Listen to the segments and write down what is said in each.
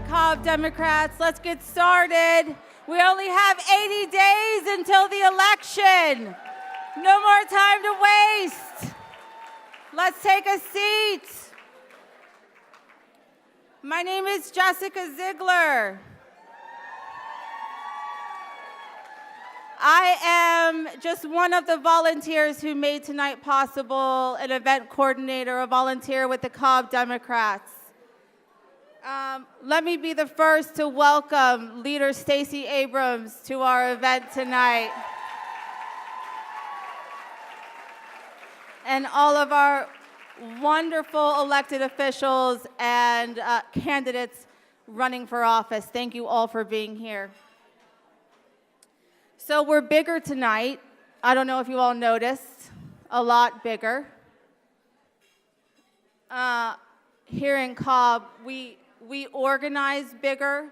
Cobb Democrats, let's get started. We only have 80 days until the election. No more time to waste. Let's take a seat. My name is Jessica Ziegler. I am just one of the volunteers who made tonight possible, an event coordinator, a volunteer with the Cobb Democrats. Let me be the first to welcome Leader Stacey Abrams to our event tonight. And all of our wonderful elected officials and candidates running for office. Thank you all for being here. So we're bigger tonight. I don't know if you all noticed, a lot bigger. Here in Cobb, we organize bigger,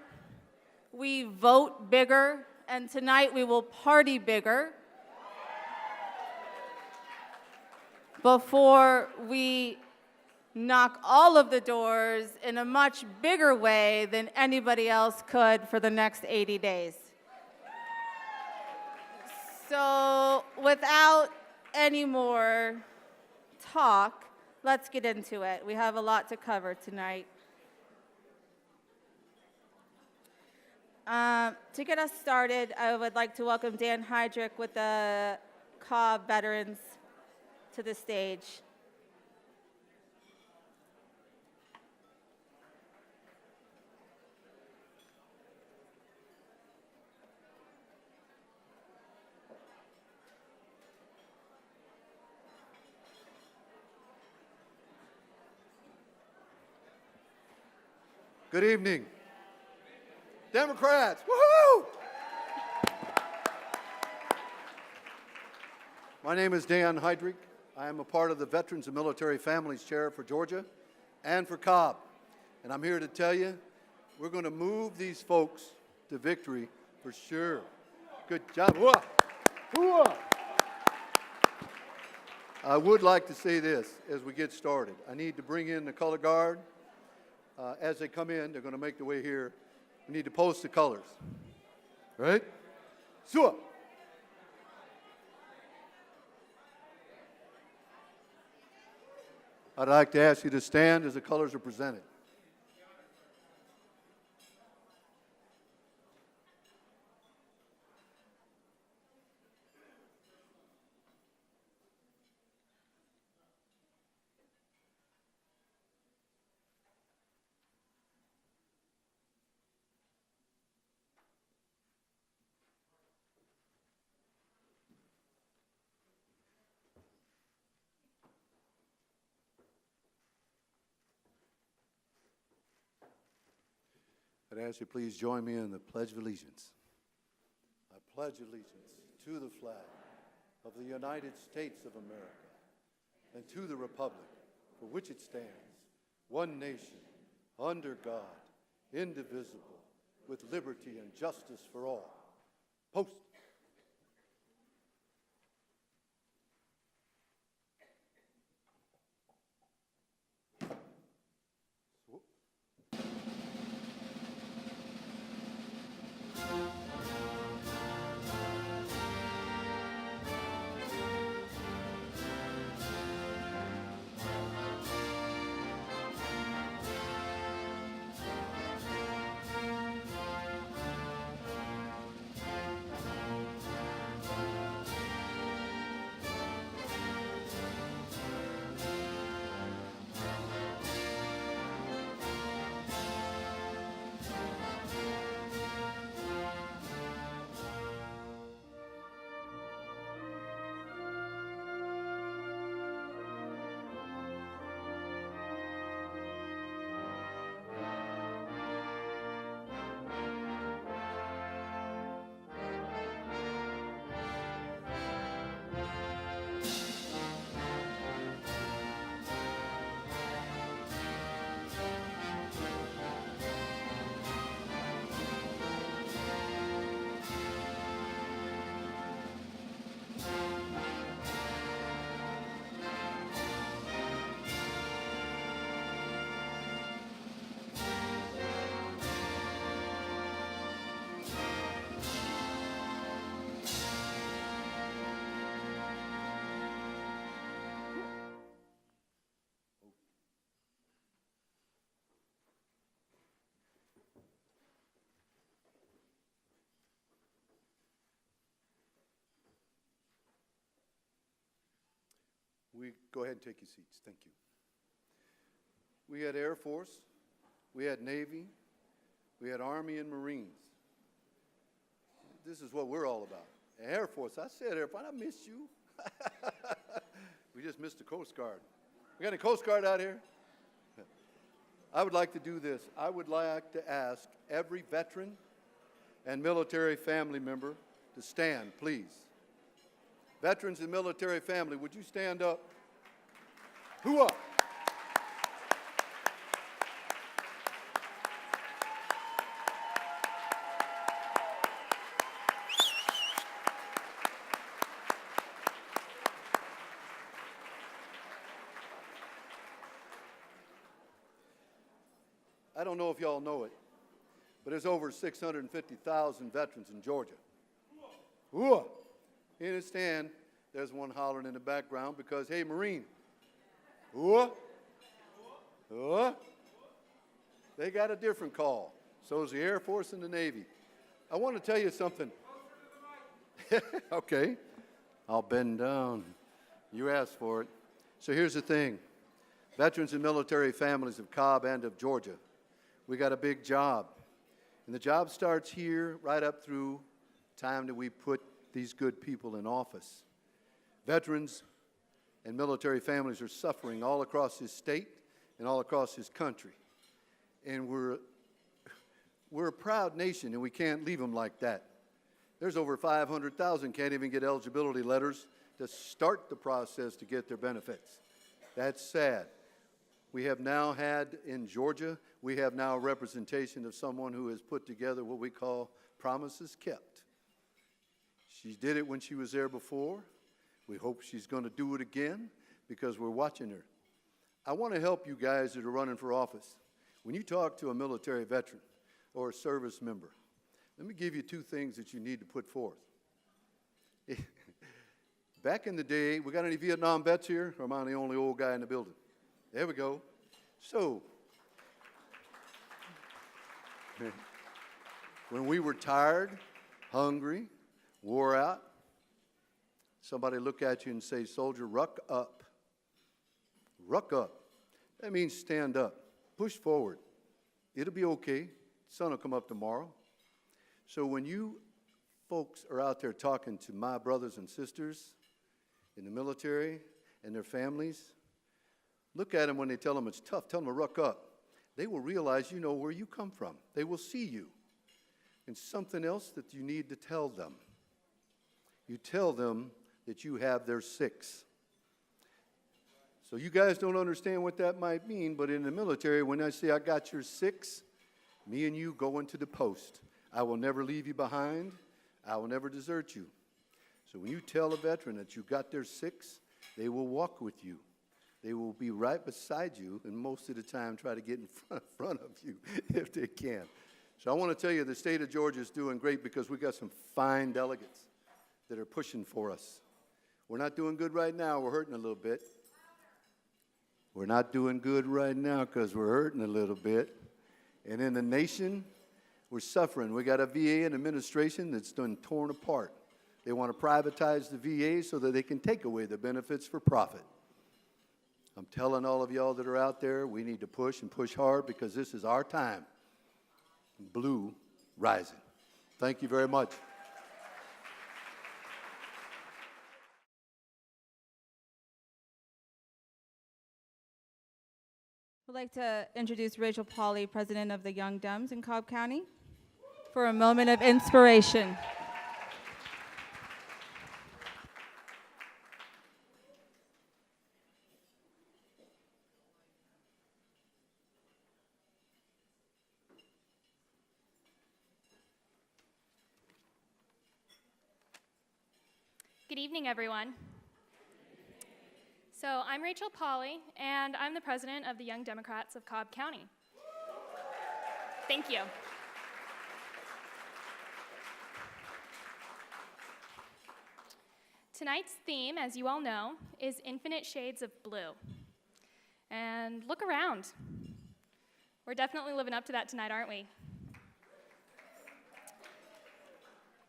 we vote bigger, and tonight we will party bigger before we knock all of the doors in a much bigger way than anybody else could for the next 80 days. So without any more talk, let's get into it. We have a lot to cover tonight. To get us started, I would like to welcome Dan Heydrich with the Cobb veterans to the stage. Good evening. Democrats, woohoo! My name is Dan Heydrich. I am a part of the Veterans and Military Families Chair for Georgia and for Cobb. And I'm here to tell you, we're going to move these folks to victory for sure. Good job. Whoa. Whoa. I would like to say this as we get started. I need to bring in the color guard. As they come in, they're going to make their way here. We need to post the colors. Right? So. I'd like to ask you to stand as the colors are presented. I'd ask you please join me in the Pledge of Allegiance. I pledge allegiance to the flag of the United States of America and to the republic for which it stands, one nation, under God, indivisible, with liberty and justice for all. Post. we go ahead and take your seats? Thank you. We had Air Force, we had Navy, we had Army and Marines. This is what we're all about. Air Force, I said Air Force, I missed you. We just missed the Coast Guard. We got any Coast Guard out here? I would like to do this. I would like to ask every veteran and military family member to stand, please. Veterans and military family, would you stand up? Hooah! I don't know if y'all know it, but there's over 650,000 veterans in Georgia. Hooah! You understand, there's one hollering in the background because, hey, Marine, hooah, hooah. They got a different call. So is the Air Force and the Navy. I want to tell you something. Okay, I'll bend down. You asked for it. So here's the thing. Veterans and military families of Cobb and of Georgia, we got a big job. And the job starts here right up through time that we put these good people in office. Veterans and military families are suffering all across this state and all across this country. And we're a proud nation, and we can't leave them like that. There's over 500,000 can't even get eligibility letters to start the process to get their benefits. That's sad. We have now had in Georgia, we have now a representation of someone who has put together what we call promises kept. She did it when she was there before. We hope she's going to do it again because we're watching her. I want to help you guys that are running for office. When you talk to a military veteran or a service member, let me give you two things that you need to put forth. Back in the day, we got any Vietnam vets here, or am I the only old guy in the building? There we go. So, when we were tired, hungry, wore out, somebody look at you and say, soldier, ruck up. Ruck up. That means stand up. Push forward. It'll be okay. The sun will come up tomorrow. So when you folks are out there talking to my brothers and sisters in the military and their families, look at them when they tell them it's tough. Tell them to ruck up. They will realize you know where you come from. They will see you. And something else that you need to tell them. You tell them that you have their six. So you guys don't understand what that might mean, but in the military, when I say I got your six, me and you go into the post. I will never leave you behind. I will never desert you. So when you tell a veteran that you got their six, they will walk with you. They will be right beside you, and most of the time try to get in front of you if they can. So I want to tell you the state of Georgia is doing great because we got some fine delegates that are pushing for us. We're not doing good right now. We're hurting a little bit. We're not doing good right now because we're hurting a little bit. And in the nation, we're suffering. We got a VA and administration that's done torn apart. They want to privatize the VA so that they can take away the benefits for profit. I'm telling all of y'all that are out there, we need to push and push hard because this is our time. Blue rising. Thank you very much. I'd like to introduce Rachel Pauley, president of the Young Dems in Cobb County, for a moment of inspiration. Good evening, everyone. So I'm Rachel Pauley, and I'm the president of the Young Democrats of Cobb County. Thank you. Tonight's theme, as you all know, is Infinite Shades of Blue. And look around. We're definitely living up to that tonight, aren't we?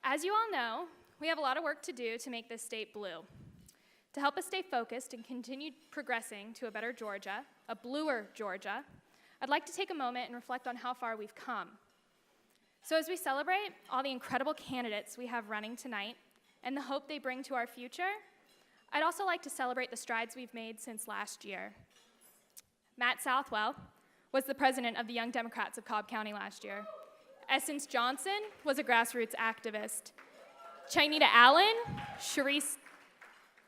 As you all know, we have a lot of work to do to make this state blue. To help us stay focused and continue progressing to a better Georgia, a bluer Georgia, I'd like to take a moment and reflect on how far we've come. So as we celebrate all the incredible candidates we have running tonight and the hope they bring to our future, I'd also like to celebrate the strides we've made since last year. Matt Southwell was the president of the Young Democrats of Cobb County last year. Essence Johnson was a grassroots activist. Chinita Allen, Sharice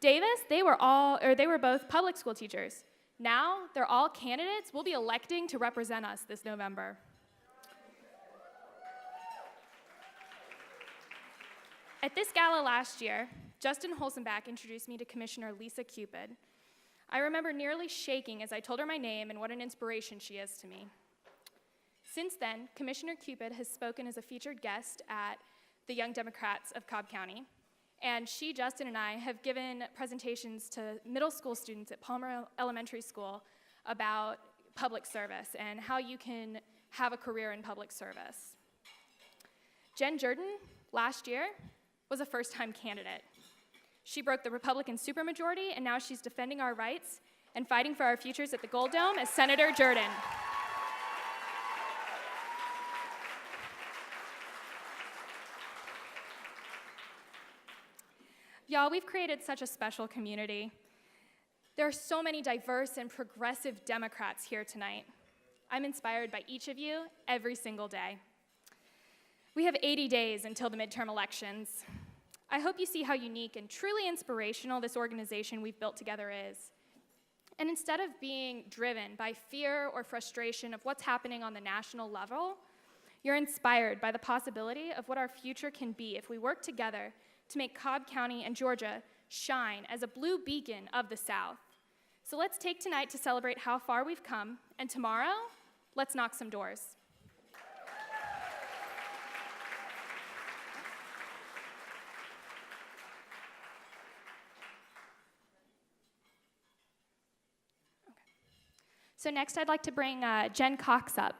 Davis, they were both public school teachers. Now they're all candidates we'll be electing to represent us this November. At this gala last year, Justin Holzenbach introduced me to Commissioner Lisa Cupid. I remember nearly shaking as I told her my name and what an inspiration she is to me. Since then, Commissioner Cupid has spoken as a featured guest at the Young Democrats of Cobb County, and she, Justin, and I have given presentations to middle school students at Palmer Elementary School about public service and how you can have a career in public service. Jen Jordan, last year, was a first-time candidate. She broke the Republican supermajority, and now she's defending our rights and fighting for our futures at the Gold Dome as Senator Jordan. Y'all, we've created such a special community. There are so many diverse and progressive Democrats here tonight. I'm inspired by each of you every single day. We have 80 days until the midterm elections. I hope you see how unique and truly inspirational this organization we've built together is. And instead of being driven by fear or frustration of what's happening on the national level, you're inspired by the possibility of what our future can be if we work together to make Cobb County and Georgia shine as a blue beacon of the South. So let's take tonight to celebrate how far we've come, and tomorrow, let's knock some doors. So next, I'd like to bring Jen Cox up.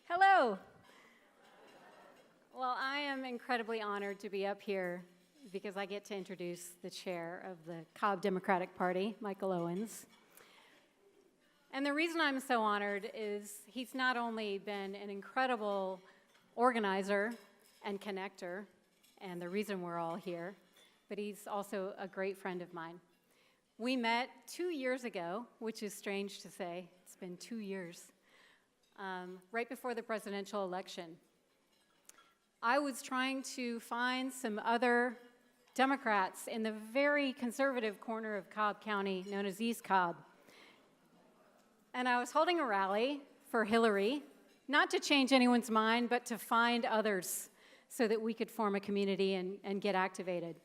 Hello. Well, I am incredibly honored to be up here because I get to introduce the chair of the Cobb Democratic Party, Michael Owens. And the reason I'm so honored is he's not only been an incredible organizer and connector, and the reason we're all here, but he's also a great friend of mine. We met 2 years ago, which is strange to say. It's been 2 years. Right before the presidential election. I was trying to find some other Democrats in the very conservative corner of Cobb County, known as East Cobb. And I was holding a rally for Hillary, not to change anyone's mind, but to find others so that we could form a community and get activated.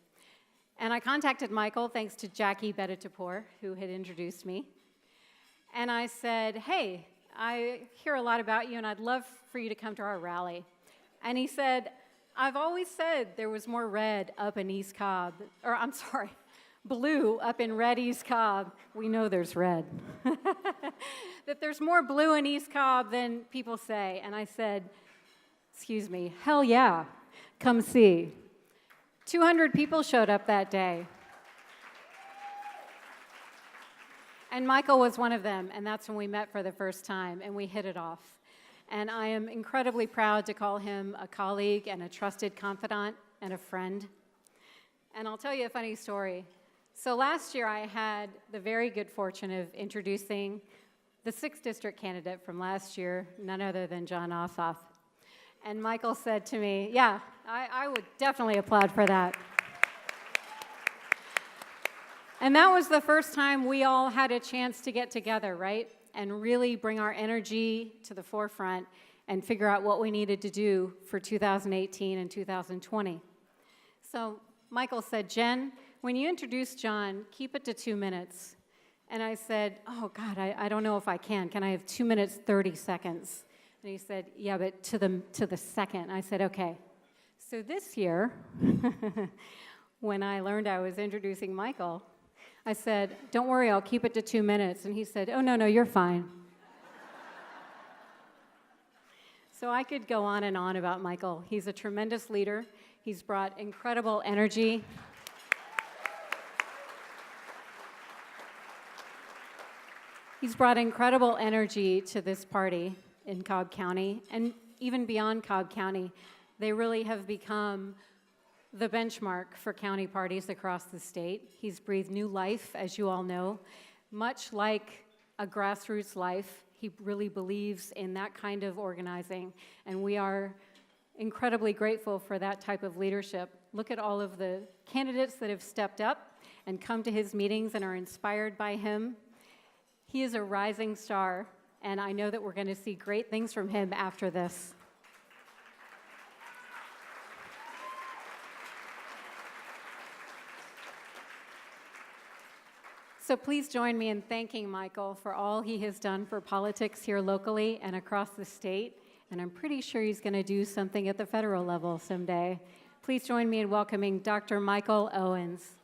And I contacted Michael, thanks to Jackie Betatapor, who had introduced me. And I said, hey, I hear a lot about you, and I'd love for you to come to our rally. And he said, I've always said there was more red up in East Cobb, or I'm sorry, blue up in red East Cobb. We know there's red. That there's more blue in East Cobb than people say. And I said, excuse me, hell yeah, come see. 200 people showed up that day. And Michael was one of them, and that's when we met for the first time, and we hit it off. And I am incredibly proud to call him a colleague and a trusted confidant and a friend. And I'll tell you a funny story. So last year, I had the very good fortune of introducing the 6th district candidate from last year, none other than John Ossoff. And Michael said to me, yeah, I would definitely applaud for that. And that was the first time we all had a chance to get together, right? And really bring our energy to the forefront and figure out what we needed to do for 2018 and 2020. So Michael said, Jen, when you introduce John, keep it to 2 minutes. And I said, oh God, I don't know if I can. Can I have 2 minutes, 30 seconds? And he said, yeah, but to the second. I said, okay. So this year, when I learned I was introducing Michael, I said, "Don't worry, I'll keep it to 2 minutes." And he said, "Oh, no, you're fine." So I could go on and on about Michael. He's a tremendous leader. He's brought incredible energy. He's brought incredible energy to this party in Cobb County, and even beyond Cobb County. They really have become the benchmark for county parties across the state. He's breathed new life, as you all know. Much like a grassroots life, he really believes in that kind of organizing, and we are incredibly grateful for that type of leadership. Look at all of the candidates that have stepped up and come to his meetings and are inspired by him. He is a rising star, and I know that we're going to see great things from him after this. So please join me in thanking Michael for all he has done for politics here locally and across the state, and I'm pretty sure he's going to do something at the federal level someday. Please join me in welcoming Dr. Michael Owens.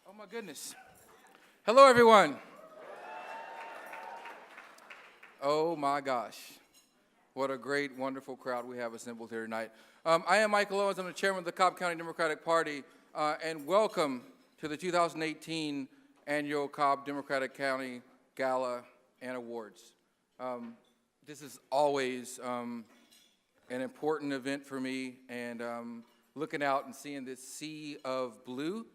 Oh my goodness. Hello, everyone. Oh my gosh. What a great, wonderful crowd we have assembled here tonight. I am Michael Owens. I'm the chairman of the Cobb County Democratic Party, and welcome to the 2018 annual Cobb Democratic County Gala and Awards. This is always an important event for me, and looking out and seeing this sea of blue,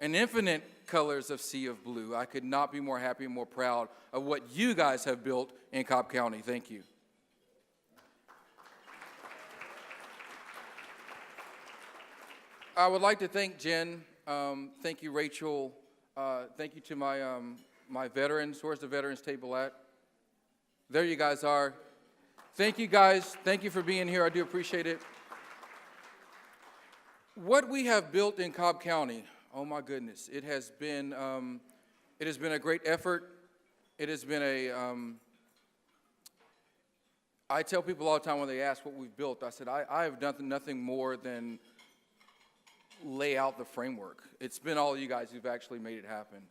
and infinite colors of sea of blue. I could not be more happy and more proud of what you guys have built in Cobb County. Thank you. I would like to thank Jen. Thank you, Rachel. Thank you to my veterans. Where's the veterans table at? There you guys are. Thank you, guys. Thank you for being here. I do appreciate it. What we have built in Cobb County, oh my goodness, it has been a great effort. It has been I tell people all the time when they ask what we've built, I said, I have done nothing more than lay out the framework. It's been all you guys who've actually made it happen.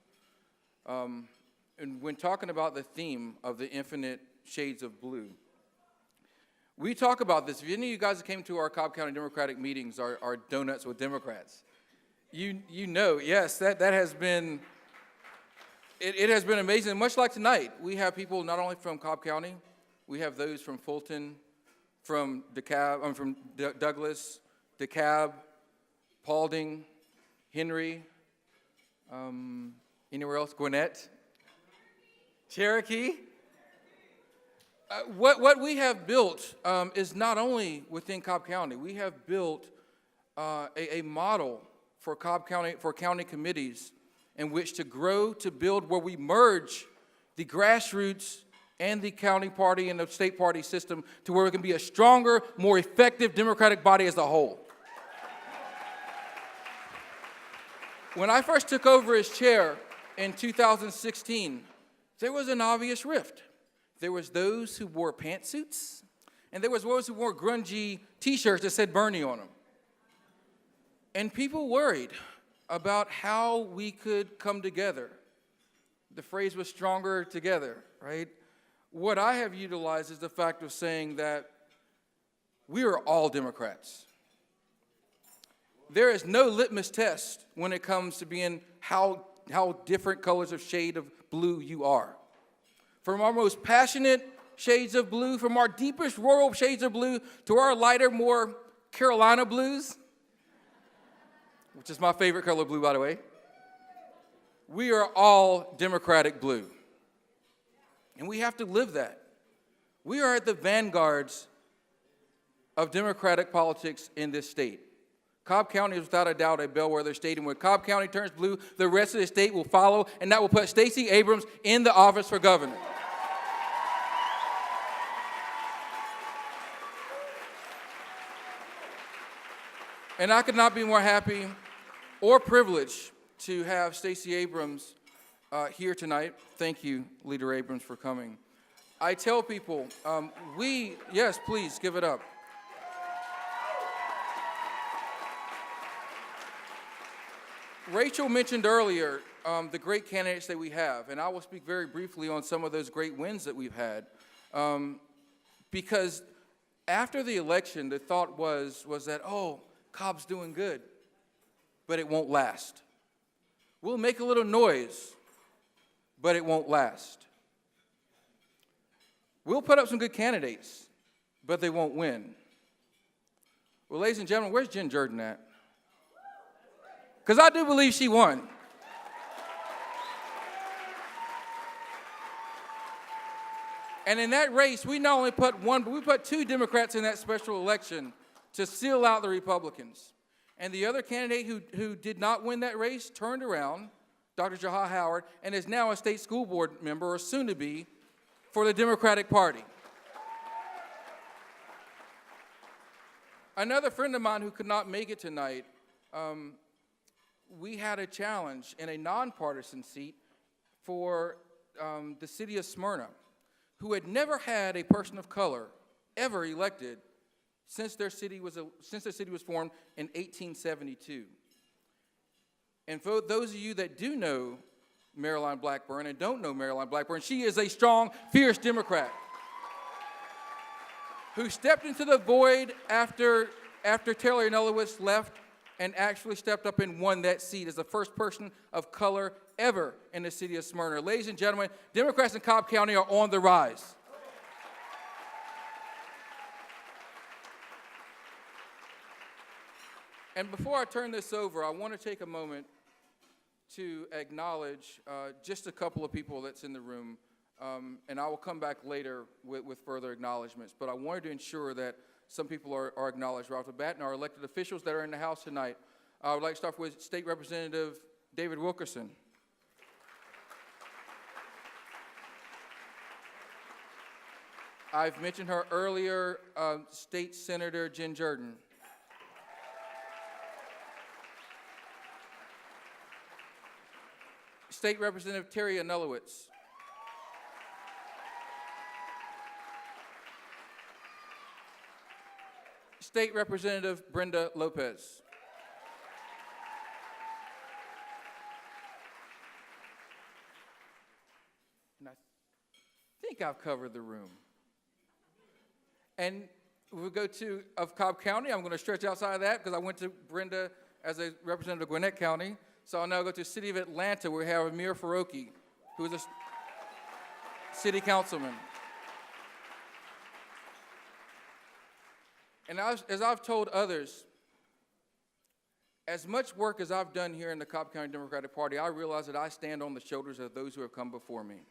And when talking about the theme of the infinite shades of blue, we talk about this. If any of you guys that came to our Cobb County Democratic meetings are Donuts with Democrats, you know, yes, that has been, it has been amazing. Much like tonight, we have people not only from Cobb County, we have those from Fulton, from DeKalb, from Douglas, DeKalb, Paulding, Henry, anywhere else, Gwinnett, Cherokee. What we have built is not only within Cobb County. We have built a model for Cobb County, for county committees in which to grow, to build, where we merge the grassroots and the county party and the state party system to where it can be a stronger, more effective Democratic body as a whole. When I first took over as chair in 2016, there was an obvious rift. There was those who wore pantsuits, and there was those who wore grungy T-shirts that said Bernie on them. And people worried about how we could come together. The phrase was stronger together, right? What I have utilized is the fact of saying that we are all Democrats. There is no litmus test when it comes to being how different colors of shade of blue you are. From our most passionate shades of blue, from our deepest rural shades of blue, to our lighter, more Carolina blues, which is my favorite color blue, by the way. We are all Democratic blue. And we have to live that. We are at the vanguards of Democratic politics in this state. Cobb County is without a doubt a bellwether state, and when Cobb County turns blue, the rest of the state will follow, and that will put Stacey Abrams in the office for governor. And I could not be more happy or privileged to have Stacey Abrams here tonight. Thank you, Leader Abrams, for coming. I tell people, yes, please give it up. Rachel mentioned earlier the great candidates that we have, and I will speak very briefly on some of those great wins that we've had. Because after the election, the thought was that, oh, Cobb's doing good, but it won't last. We'll make a little noise, but it won't last. We'll put up some good candidates, but they won't win. Well, ladies and gentlemen, where's Jen Jordan at? Because I do believe she won. And in that race, we not only put one, but we put two Democrats in that special election to seal out the Republicans. And the other candidate who did not win that race turned around, Dr. Jaha Howard, and is now a state school board member, or soon to be, for the Democratic Party. Another friend of mine who could not make it tonight, we had a challenge in a nonpartisan seat for the city of Smyrna, who had never had a person of color ever elected since their city was formed in 1872. And for those of you that do know Marilyn Blackburn and don't know Marilyn Blackburn, she is a strong, fierce Democrat who stepped into the void after Taylor Nellowitz left and actually stepped up and won that seat as the first person of color ever in the city of Smyrna. Ladies and gentlemen, Democrats in Cobb County are on the rise. And before I turn this over, I want to take a moment to acknowledge just a couple of people that's in the room, and I will come back later with further acknowledgments. But I wanted to ensure that some people are acknowledged right off the bat, and our elected officials that are in the House tonight. I would like to start with State Representative David Wilkerson. I've mentioned her earlier, State Senator Jen Jordan. State Representative Terry Anulowicz. State Representative Brenda Lopez. And I think I've covered the room. And we'll go to of Cobb County. I'm going to stretch outside of that because I went to Brenda as a representative of Gwinnett County. So I'll now go to the city of Atlanta, where we have Amir Faroqui, who is a city councilman. And as I've told others, as much work as I've done here in the Cobb County Democratic Party, I realize that I stand on the shoulders of those who have come before me.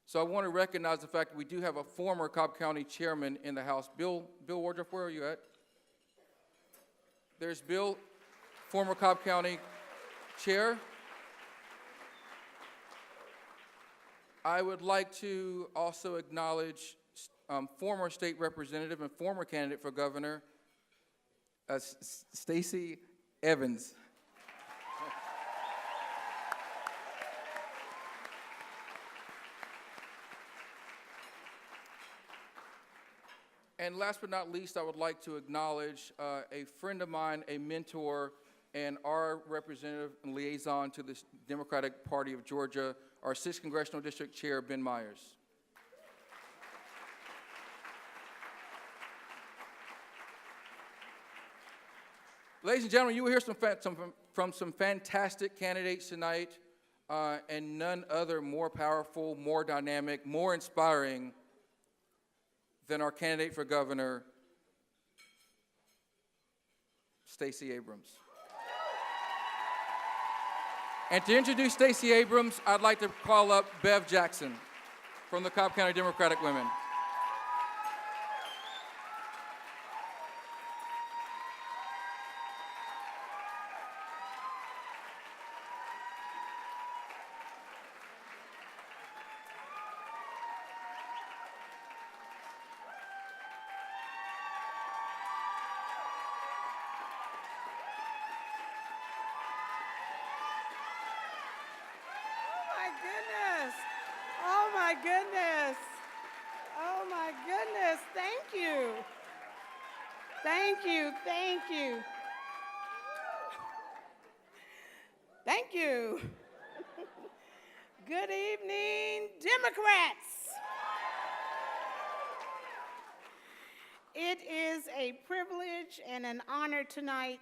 So I want to recognize the fact that we do have a former Cobb County chairman in the House. Bill Wardroff, where are you at? There's Bill, former Cobb County chair. I would like to also acknowledge former state representative and former candidate for governor, Stacey Evans. And last but not least, I would like to acknowledge a friend of mine, a mentor, and our representative and liaison to the Democratic Party of Georgia, our 6th Congressional District Chair, Ben Myers. Ladies and gentlemen, you will hear from some fantastic candidates tonight, and none other more powerful, more dynamic, more inspiring than our candidate for governor, Stacey Abrams. And to introduce Stacey Abrams, I'd like to call up Bev Jackson from the Cobb County Democratic Women. goodness. Oh my goodness. Oh my goodness. Thank you. Thank you. Thank you. Thank you. Good evening, Democrats. It is a privilege and an honor tonight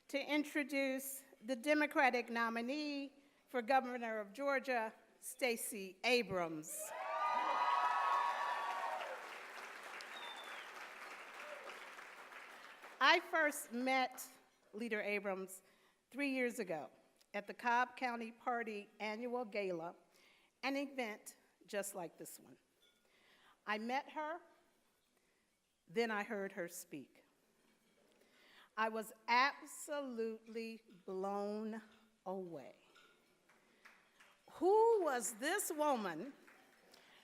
to introduce the Democratic nominee for Governor of Georgia, Stacey Abrams. I first met Leader Abrams 3 years ago at the Cobb County Party Annual Gala, an event just like this one. I met her, then I heard her speak. I was absolutely blown away. Who was this woman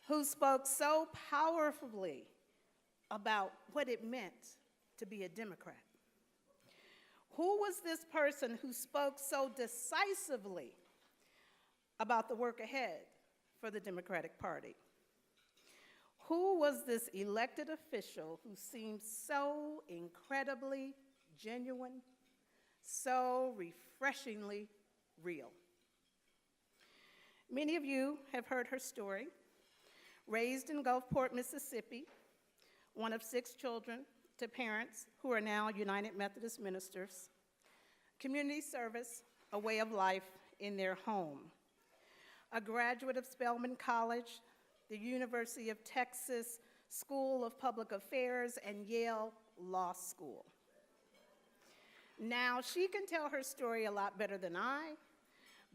who spoke so powerfully about what it meant to be a Democrat? Who was this person who spoke so decisively about the work ahead for the Democratic Party? Who was this elected official who seemed so incredibly genuine, so refreshingly real? Many of you have heard her story. Raised in Gulfport, Mississippi, one of 6 children to parents who are now United Methodist ministers. Community service, a way of life in their home. A graduate of Spelman College, the University of Texas School of Public Affairs, and Yale Law School. Now, she can tell her story a lot better than I,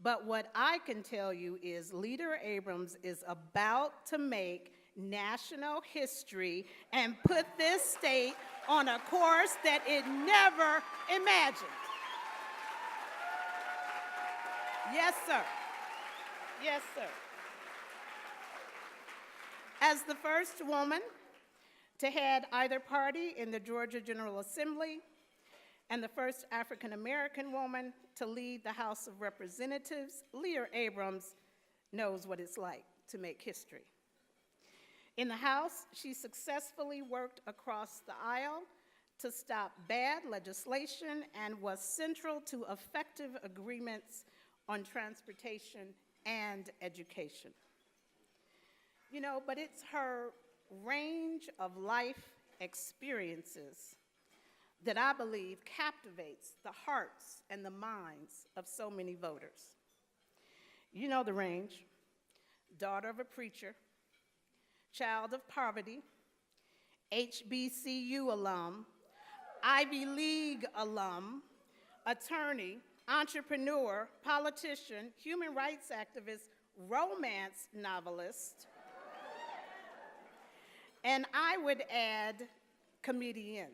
but what I can tell you is Leader Abrams is about to make national history and put this state on a course that it never imagined. Yes, sir. Yes, sir. As the first woman to head either party in the Georgia General Assembly and the first African-American woman to lead the House of Representatives, Leader Abrams knows what it's like to make history. In the House, she successfully worked across the aisle to stop bad legislation and was central to effective agreements on transportation and education. You know, but it's her range of life experiences that I believe captivates the hearts and the minds of so many voters. You know the range: daughter of a preacher, child of poverty, HBCU alum, Ivy League alum, attorney, entrepreneur, politician, human rights activist, romance novelist, and I would add comedian,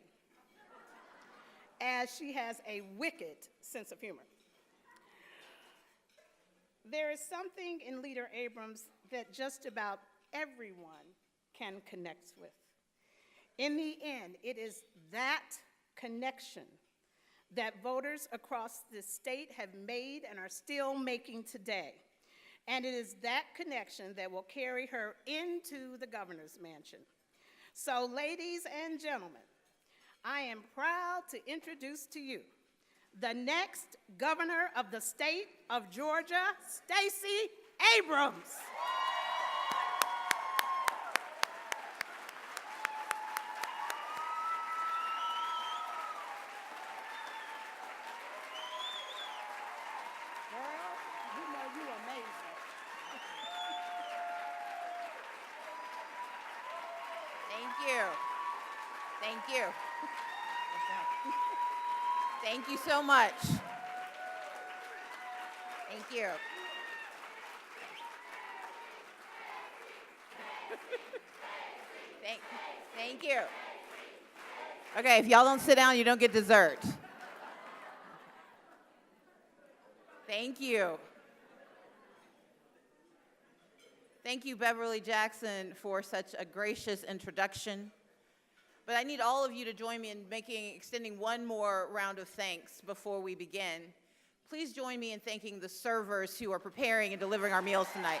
as she has a wicked sense of humor. There is something in Leader Abrams that just about everyone can connect with. In the end, it is that connection that voters across this state have made and are still making today. And it is that connection that will carry her into the governor's mansion. So, ladies and gentlemen, I am proud to introduce to you the next governor of the state of Georgia, Stacey Abrams. Girl, you know you're amazing. Thank you. Thank you. Thank you so much. Thank you. Thank you. Okay, if y'all don't sit down, you don't get dessert. Thank you. Thank you, Beverly Jackson, for such a gracious introduction. But I need all of you to join me in extending one more round of thanks before we begin. Please join me in thanking the servers who are preparing and delivering our meals tonight.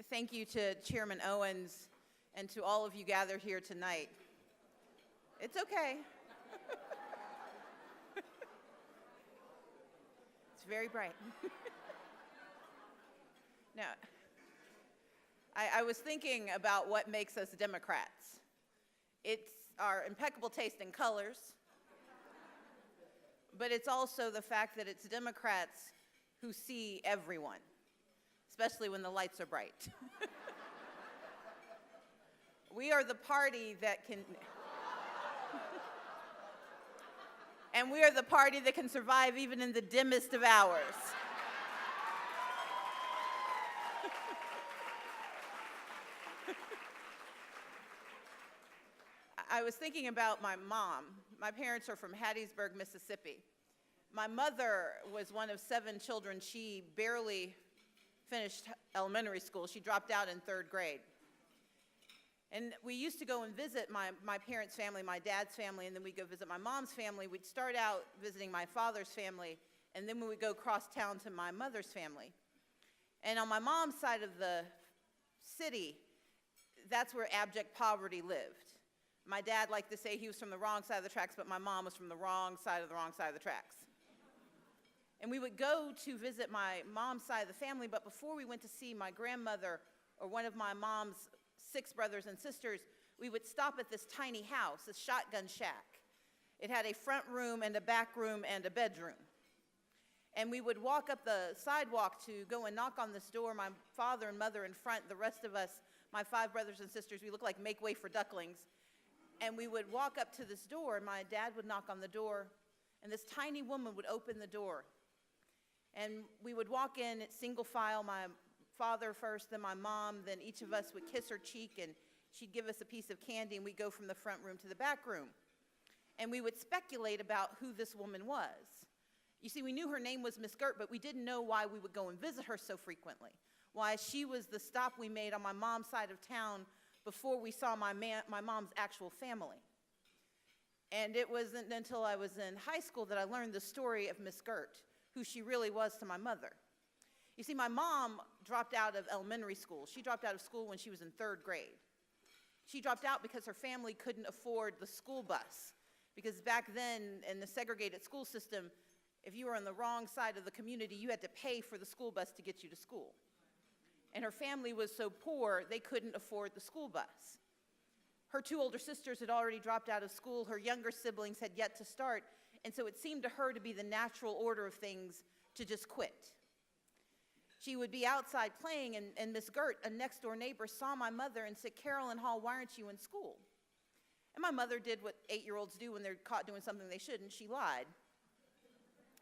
Thank you to Chairman Owens and to all of you gathered here tonight. It's okay. It's very bright. Now, I was thinking about what makes us Democrats. It's our impeccable taste in colors, but it's also the fact that it's Democrats who see everyone, especially when the lights are bright. We are the party that can, and we are the party that can survive even in the dimmest of hours. I was thinking about my mom. My parents are from Hattiesburg, Mississippi. My mother was one of 7 children. She barely finished elementary school. She dropped out in 3rd grade. And we used to go and visit my parents' family, my dad's family, and then we'd go visit my mom's family. We'd start out visiting my father's family, and then we would go across town to my mother's family. And on my mom's side of the city, that's where abject poverty lived. My dad liked to say he was from the wrong side of the tracks, but my mom was from the wrong side of the tracks. And we would go to visit my mom's side of the family, but before we went to see my grandmother or one of my mom's 6 brothers and sisters, we would stop at this tiny house, this shotgun shack. It had a front room and a back room and a bedroom. And we would walk up the sidewalk to go and knock on this door, my father and mother in front, the rest of us, my 5 brothers and sisters, we looked like make way for ducklings. And we would walk up to this door, and my dad would knock on the door, and this tiny woman would open the door. And we would walk in at single file, my father first, then my mom, then each of us would kiss her cheek, and she'd give us a piece of candy, and we'd go from the front room to the back room. And we would speculate about who this woman was. You see, we knew her name was Miss Gert, but we didn't know why we would go and visit her so frequently, why she was the stop we made on my mom's side of town before we saw my mom's actual family. And it wasn't until I was in high school that I learned the story of Miss Gert, who she really was to my mother. You see, my mom dropped out of elementary school. She dropped out of school when she was in 3rd grade. She dropped out because her family couldn't afford the school bus. Because back then, in the segregated school system, if you were on the wrong side of the community, you had to pay for the school bus to get you to school. And her family was so poor, they couldn't afford the school bus. Her 2 older sisters had already dropped out of school. Her younger siblings had yet to start. And so it seemed to her to be the natural order of things to just quit. She would be outside playing, and Miss Gert, a next-door neighbor, saw my mother and said, "Carolyn Hall, why aren't you in school?" And my mother did what 8-year-olds do when they're caught doing something they shouldn't. She lied.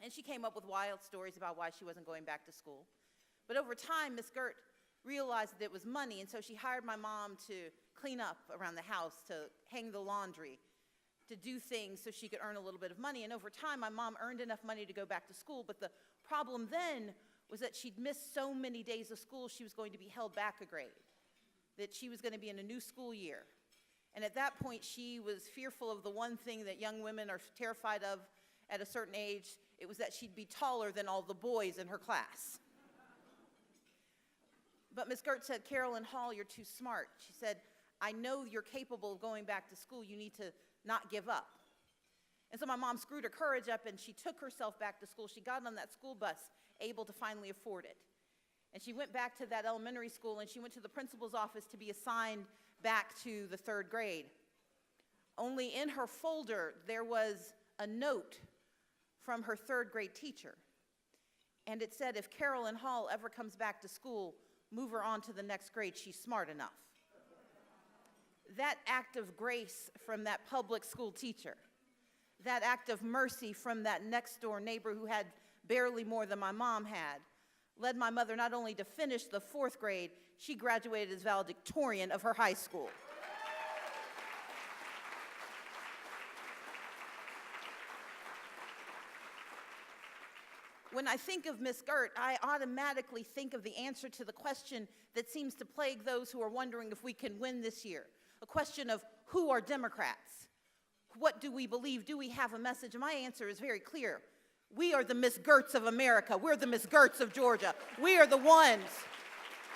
And she came up with wild stories about why she wasn't going back to school. But over time, Miss Gert realized that it was money, and so she hired my mom to clean up around the house, to hang the laundry, to do things so she could earn a little bit of money. And over time, my mom earned enough money to go back to school, but the problem then was that she'd missed so many days of school, she was going to be held back a grade, that she was going to be in a new school year. And at that point, she was fearful of the one thing that young women are terrified of at a certain age. It was that she'd be taller than all the boys in her class. But Miss Gert said, "Carolyn Hall, you're too smart." She said, "I know you're capable of going back to school. You need to not give up." And so my mom screwed her courage up, and she took herself back to school. She got on that school bus, able to finally afford it. And she went back to that elementary school, and she went to the principal's office to be assigned back to the 3rd grade. Only in her folder, there was a note from her 3rd grade teacher. And it said, "If Carolyn Hall ever comes back to school, move her on to the next grade. She's smart enough." That act of grace from that public school teacher, that act of mercy from that next-door neighbor who had barely more than my mom had, led my mother not only to finish the 4th grade, she graduated as valedictorian of her high school. When I think of Miss Girt, I automatically think of the answer to the question that seems to plague those who are wondering if we can win this year. A question of who are Democrats? What do we believe? Do we have a message? And my answer is very clear. We are the Miss Girts of America. We're the Miss Girts of Georgia. We are the ones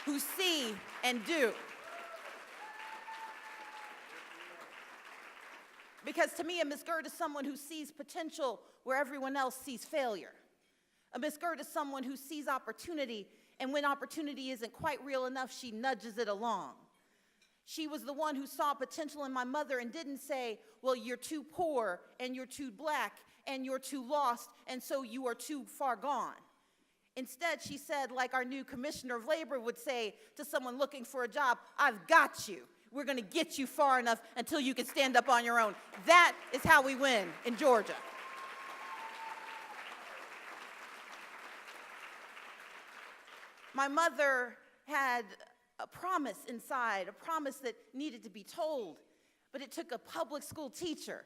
who see and do. Because to me, a Miss Girt is someone who sees potential where everyone else sees failure. A Miss Girt is someone who sees opportunity, and when opportunity isn't quite real enough, she nudges it along. She was the one who saw potential in my mother and didn't say, well, you're too poor, and you're too black, and you're too lost, and so you are too far gone. Instead, she said, like our new commissioner of labor would say to someone looking for a job, I've got you. We're going to get you far enough until you can stand up on your own. That is how we win in Georgia. My mother had a promise inside, a promise that needed to be told, but it took a public school teacher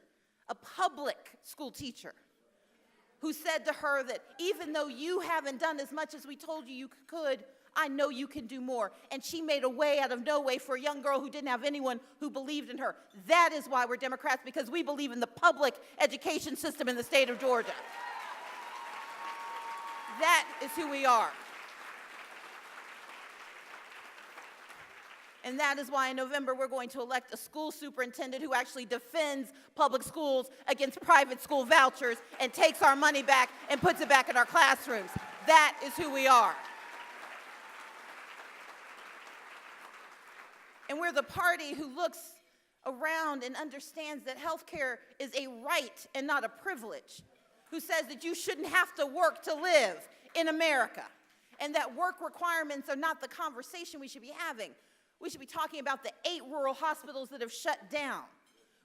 who said to her that even though you haven't done as much as we told you you could, I know you can do more. And she made a way out of no way for a young girl who didn't have anyone who believed in her. That is why we're Democrats, because we believe in the public education system in the state of Georgia. That is who we are. And that is why in November we're going to elect a school superintendent who actually defends public schools against private school vouchers and takes our money back and puts it back in our classrooms. That is who we are. And we're the party who looks around and understands that health care is a right and not a privilege, who says that you shouldn't have to work to live in America, and that work requirements are not the conversation we should be having. We should be talking about the 8 rural hospitals that have shut down.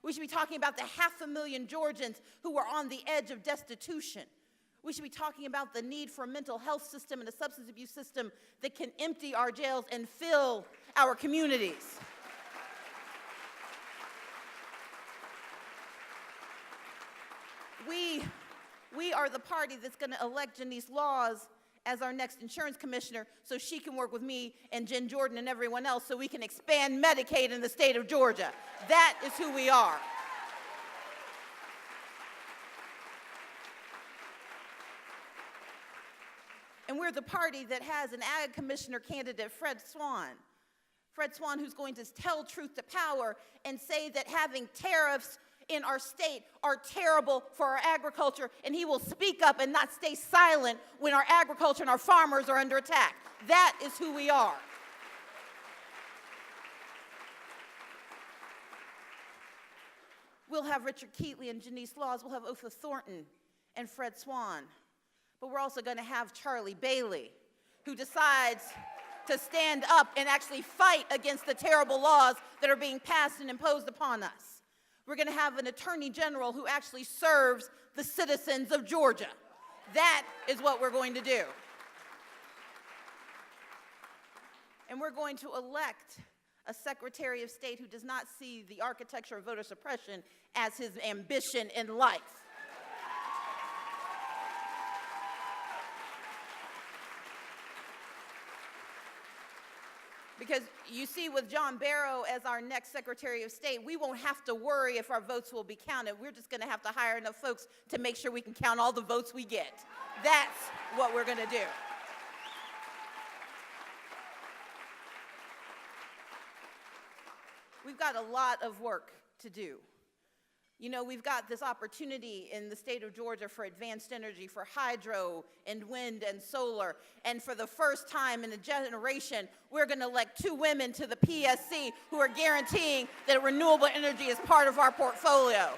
We should be talking about the 500,000 Georgians who are on the edge of destitution. We should be talking about the need for a mental health system and a substance abuse system that can empty our jails and fill our communities. We are the party that's going to elect Janice Laws as our next insurance commissioner so she can work with me and Jen Jordan and everyone else so we can expand Medicaid in the state of Georgia. That is who we are. And we're the party that has an ag commissioner candidate, Fred Swan. Fred Swan, who's going to tell truth to power and say that having tariffs in our state are terrible for our agriculture, and he will speak up and not stay silent when our agriculture and our farmers are under attack. That is who we are. We'll have Richard Keatley and Janice Laws. We'll have Otha Thornton and Fred Swan. But we're also going to have Charlie Bailey, who decides to stand up and actually fight against the terrible laws that are being passed and imposed upon us. We're going to have an attorney general who actually serves the citizens of Georgia. That is what we're going to do. And we're going to elect a Secretary of State who does not see the architecture of voter suppression as his ambition in life. Because you see, with John Barrow as our next Secretary of State, we won't have to worry if our votes will be counted. We're just going to have to hire enough folks to make sure we can count all the votes we get. That's what we're going to do. We've got a lot of work to do. You know, we've got this opportunity in the state of Georgia for advanced energy, for hydro and wind and solar. And for the first time in a generation, we're going to elect 2 women to the PSC who are guaranteeing that renewable energy is part of our portfolio.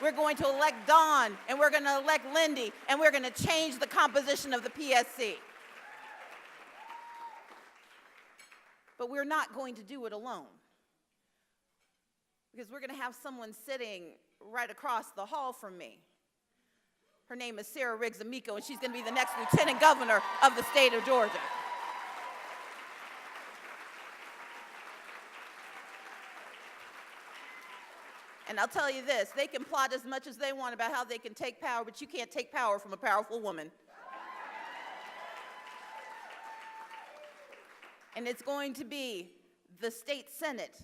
We're going to elect Dawn, and we're going to elect Lindy, and we're going to change the composition of the PSC. But we're not going to do it alone, because we're going to have someone sitting right across the hall from me. Her name is Sarah Riggs Amico, and she's going to be the next lieutenant governor of the state of Georgia. And I'll tell you this, they can plot as much as they want about how they can take power, but you can't take power from a powerful woman. And it's going to be the state Senate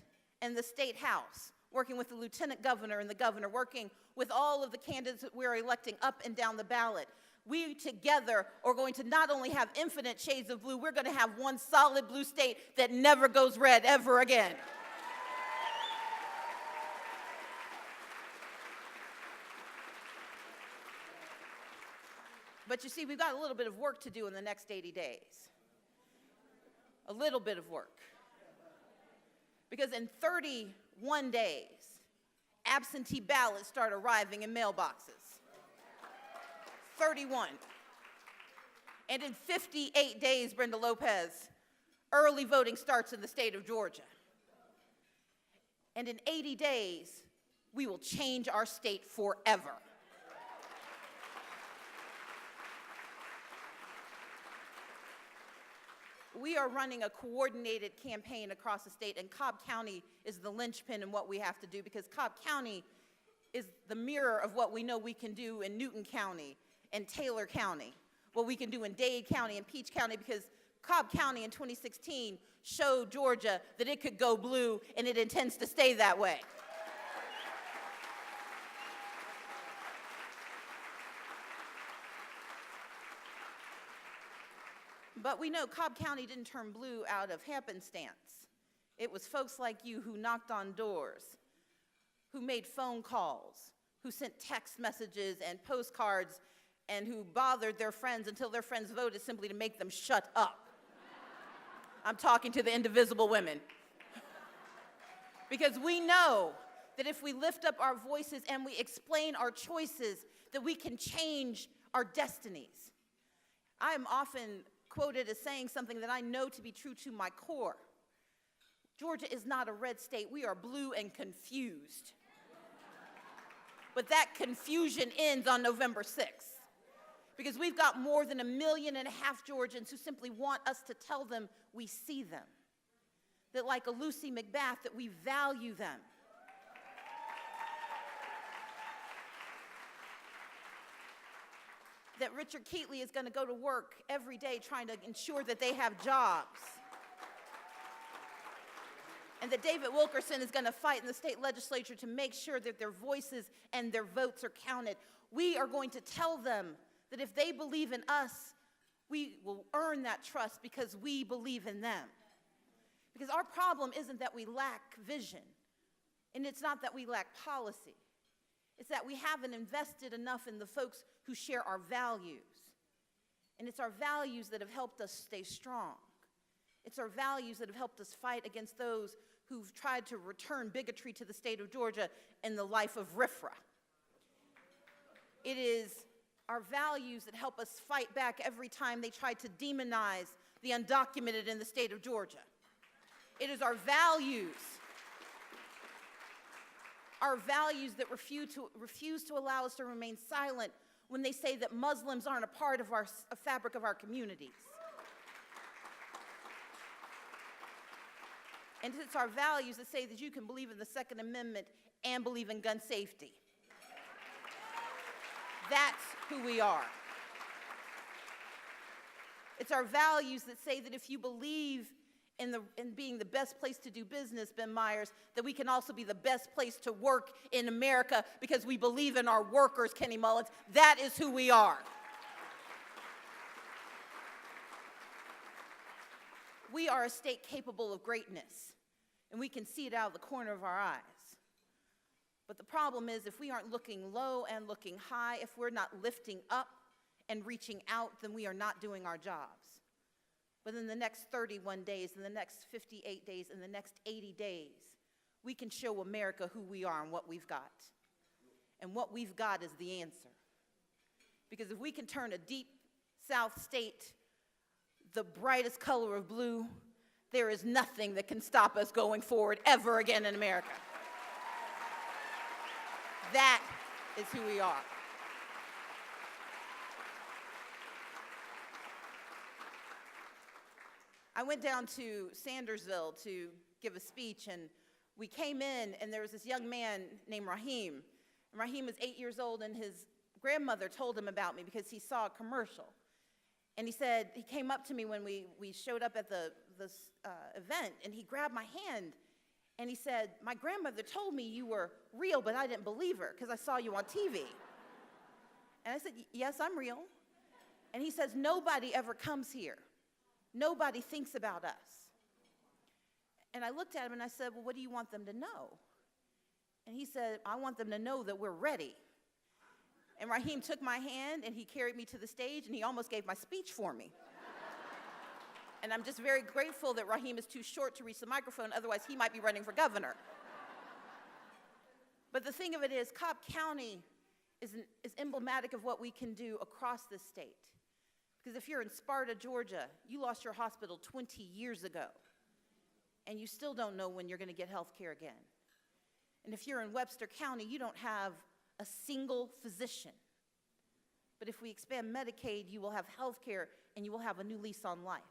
and the state House, working with the lieutenant governor and the governor, working with all of the candidates that we're electing up and down the ballot. We together are going to not only have infinite shades of blue, we're going to have one solid blue state that never goes red ever again. But you see, we've got a little bit of work to do in the next 80 days. A little bit of work. Because in 31 days, absentee ballots start arriving in mailboxes. 31. And in 58 days, Brenda Lopez, early voting starts in the state of Georgia. And in 80 days, we will change our state forever. We are running a coordinated campaign across the state, and Cobb County is the linchpin in what we have to do, because Cobb County is the mirror of what we know we can do in Newton County and Taylor County, what we can do in Dade County and Peach County, because Cobb County in 2016 showed Georgia that it could go blue, and it intends to stay that way. But we know Cobb County didn't turn blue out of happenstance. It was folks like you who knocked on doors, who made phone calls, who sent text messages and postcards, and who bothered their friends until their friends voted simply to make them shut up. I'm talking to the indivisible women. Because we know that if we lift up our voices and we explain our choices, that we can change our destinies. I am often quoted as saying something that I know to be true to my core. Georgia is not a red state. We are blue and confused. But that confusion ends on November 6th. Because we've got more than 1.5 million Georgians who simply want us to tell them we see them. That like a Lucy McBath, that we value them. That Richard Keatley is going to go to work every day trying to ensure that they have jobs. And that David Wilkerson is going to fight in the state legislature to make sure that their voices and their votes are counted. We are going to tell them that if they believe in us, we will earn that trust because we believe in them. Because our problem isn't that we lack vision, and it's not that we lack policy. It's that we haven't invested enough in the folks who share our values. And it's our values that have helped us stay strong. It's our values that have helped us fight against those who've tried to return bigotry to the state of Georgia in the life of RFRA. It is our values that help us fight back every time they try to demonize the undocumented in the state of Georgia. It is our values that refuse to allow us to remain silent when they say that Muslims aren't a part of our fabric of our communities. And it's our values that say that you can believe in the Second Amendment and believe in gun safety. That's who we are. It's our values that say that if you believe in being the best place to do business, Ben Myers, that we can also be the best place to work in America because we believe in our workers, Kenny Mullins. That is who we are. We are a state capable of greatness, and we can see it out of the corner of our eyes. But the problem is, if we aren't looking low and looking high, if we're not lifting up and reaching out, then we are not doing our jobs. But in the next 31 days, in the next 58 days, in the next 80 days, we can show America who we are and what we've got. And what we've got is the answer. Because if we can turn a deep South state the brightest color of blue, there is nothing that can stop us going forward ever again in America. That is who we are. I went down to Sandersville to give a speech, and we came in, and there was this young man named Raheem. And Raheem was 8 years old, and his grandmother told him about me because he saw a commercial. And he said, he came up to me when we showed up at the event, and he grabbed my hand, and he said, "My grandmother told me you were real, but I didn't believe her because I saw you on TV." And I said, "Yes, I'm real." And he says, "Nobody ever comes here. Nobody thinks about us." And I looked at him and I said, "Well, what do you want them to know?" And he said, "I want them to know that we're ready." And Raheem took my hand and he carried me to the stage and he almost gave my speech for me. And I'm just very grateful that Raheem is too short to reach the microphone, otherwise he might be running for governor. But the thing of it is, Cobb County is emblematic of what we can do across this state. Because if you're in Sparta, Georgia, you lost your hospital 20 years ago, and you still don't know when you're going to get health care again. And if you're in Webster County, you don't have a single physician. But if we expand Medicaid, you will have health care and you will have a new lease on life.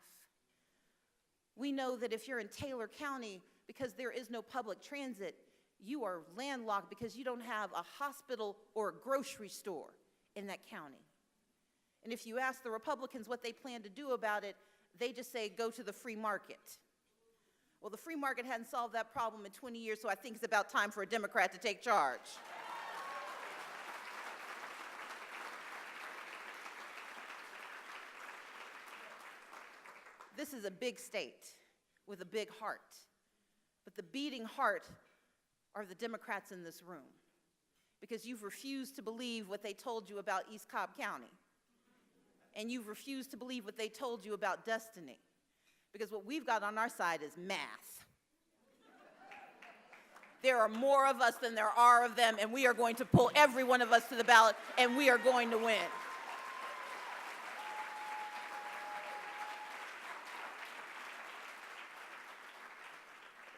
We know that if you're in Taylor County, because there is no public transit, you are landlocked because you don't have a hospital or a grocery store in that county. And if you ask the Republicans what they plan to do about it, they just say, go to the free market. Well, the free market hadn't solved that problem in 20 years, so I think it's about time for a Democrat to take charge. This is a big state with a big heart, but the beating heart are the Democrats in this room, because you've refused to believe what they told you about East Cobb County, and you've refused to believe what they told you about Destiny, because what we've got on our side is math. There are more of us than there are of them, and we are going to pull every one of us to the ballot, and we are going to win.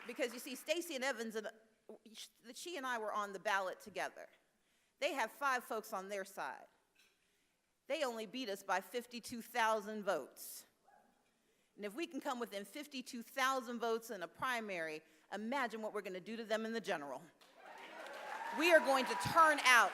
Because you see, Stacey and Evans, she and I were on the ballot together. They have 5 folks on their side. They only beat us by 52,000 votes. And if we can come within 52,000 votes in a primary, imagine what we're going to do to them in the general. We are going to turn out.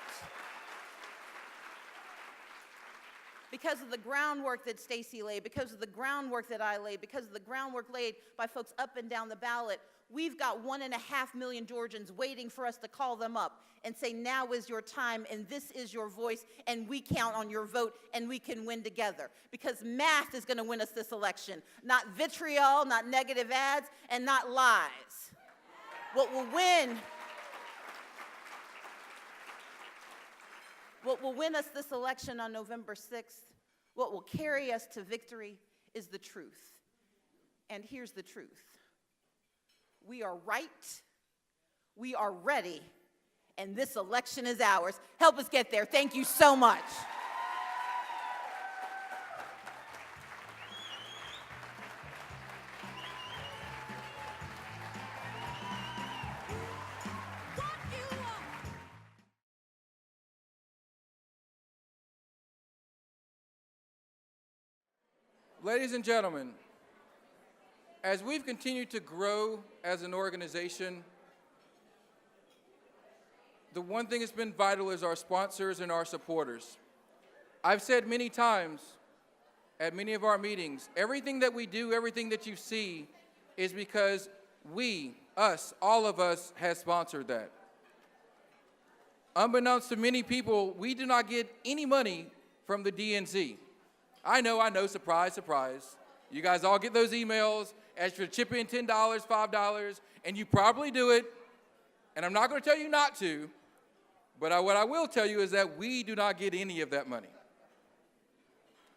Because of the groundwork that Stacey laid, because of the groundwork that I laid, because of the groundwork laid by folks up and down the ballot, we've got 1.5 million Georgians waiting for us to call them up and say, now is your time, and this is your voice, and we count on your vote, and we can win together. Because math is going to win us this election, not vitriol, not negative ads, and not lies. What will win us this election on November 6th, what will carry us to victory, is the truth. And here's the truth. We are right, we are ready, and this election is ours. Help us get there. Thank you so much. Ladies and gentlemen, as we've continued to grow as an organization, the one thing that's been vital is our sponsors and our supporters. I've said many times at many of our meetings, everything that we do, everything that you see is because we, us, all of us has sponsored that. Unbeknownst to many people, we do not get any money from the DNC. I know, surprise, surprise. You guys all get those emails, ask you to chip in $10, $5, and you probably do it, and I'm not going to tell you not to, but what I will tell you is that we do not get any of that money.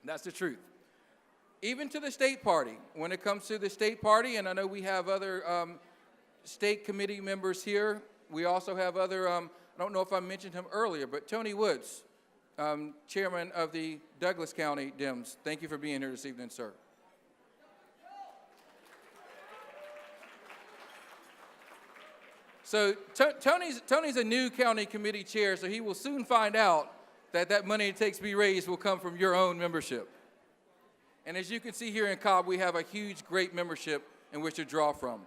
That's the truth. Even to the state party, when it comes to the state party, and I know we have other state committee members here, we also have other, I don't know if I mentioned him earlier, but Tony Woods, Chairman of the Douglas County Dems. Thank you for being here this evening, sir. So Tony's a new county committee chair, so he will soon find out that money it takes to be raised will come from your own membership. And as you can see here in Cobb, we have a huge, great membership in which to draw from.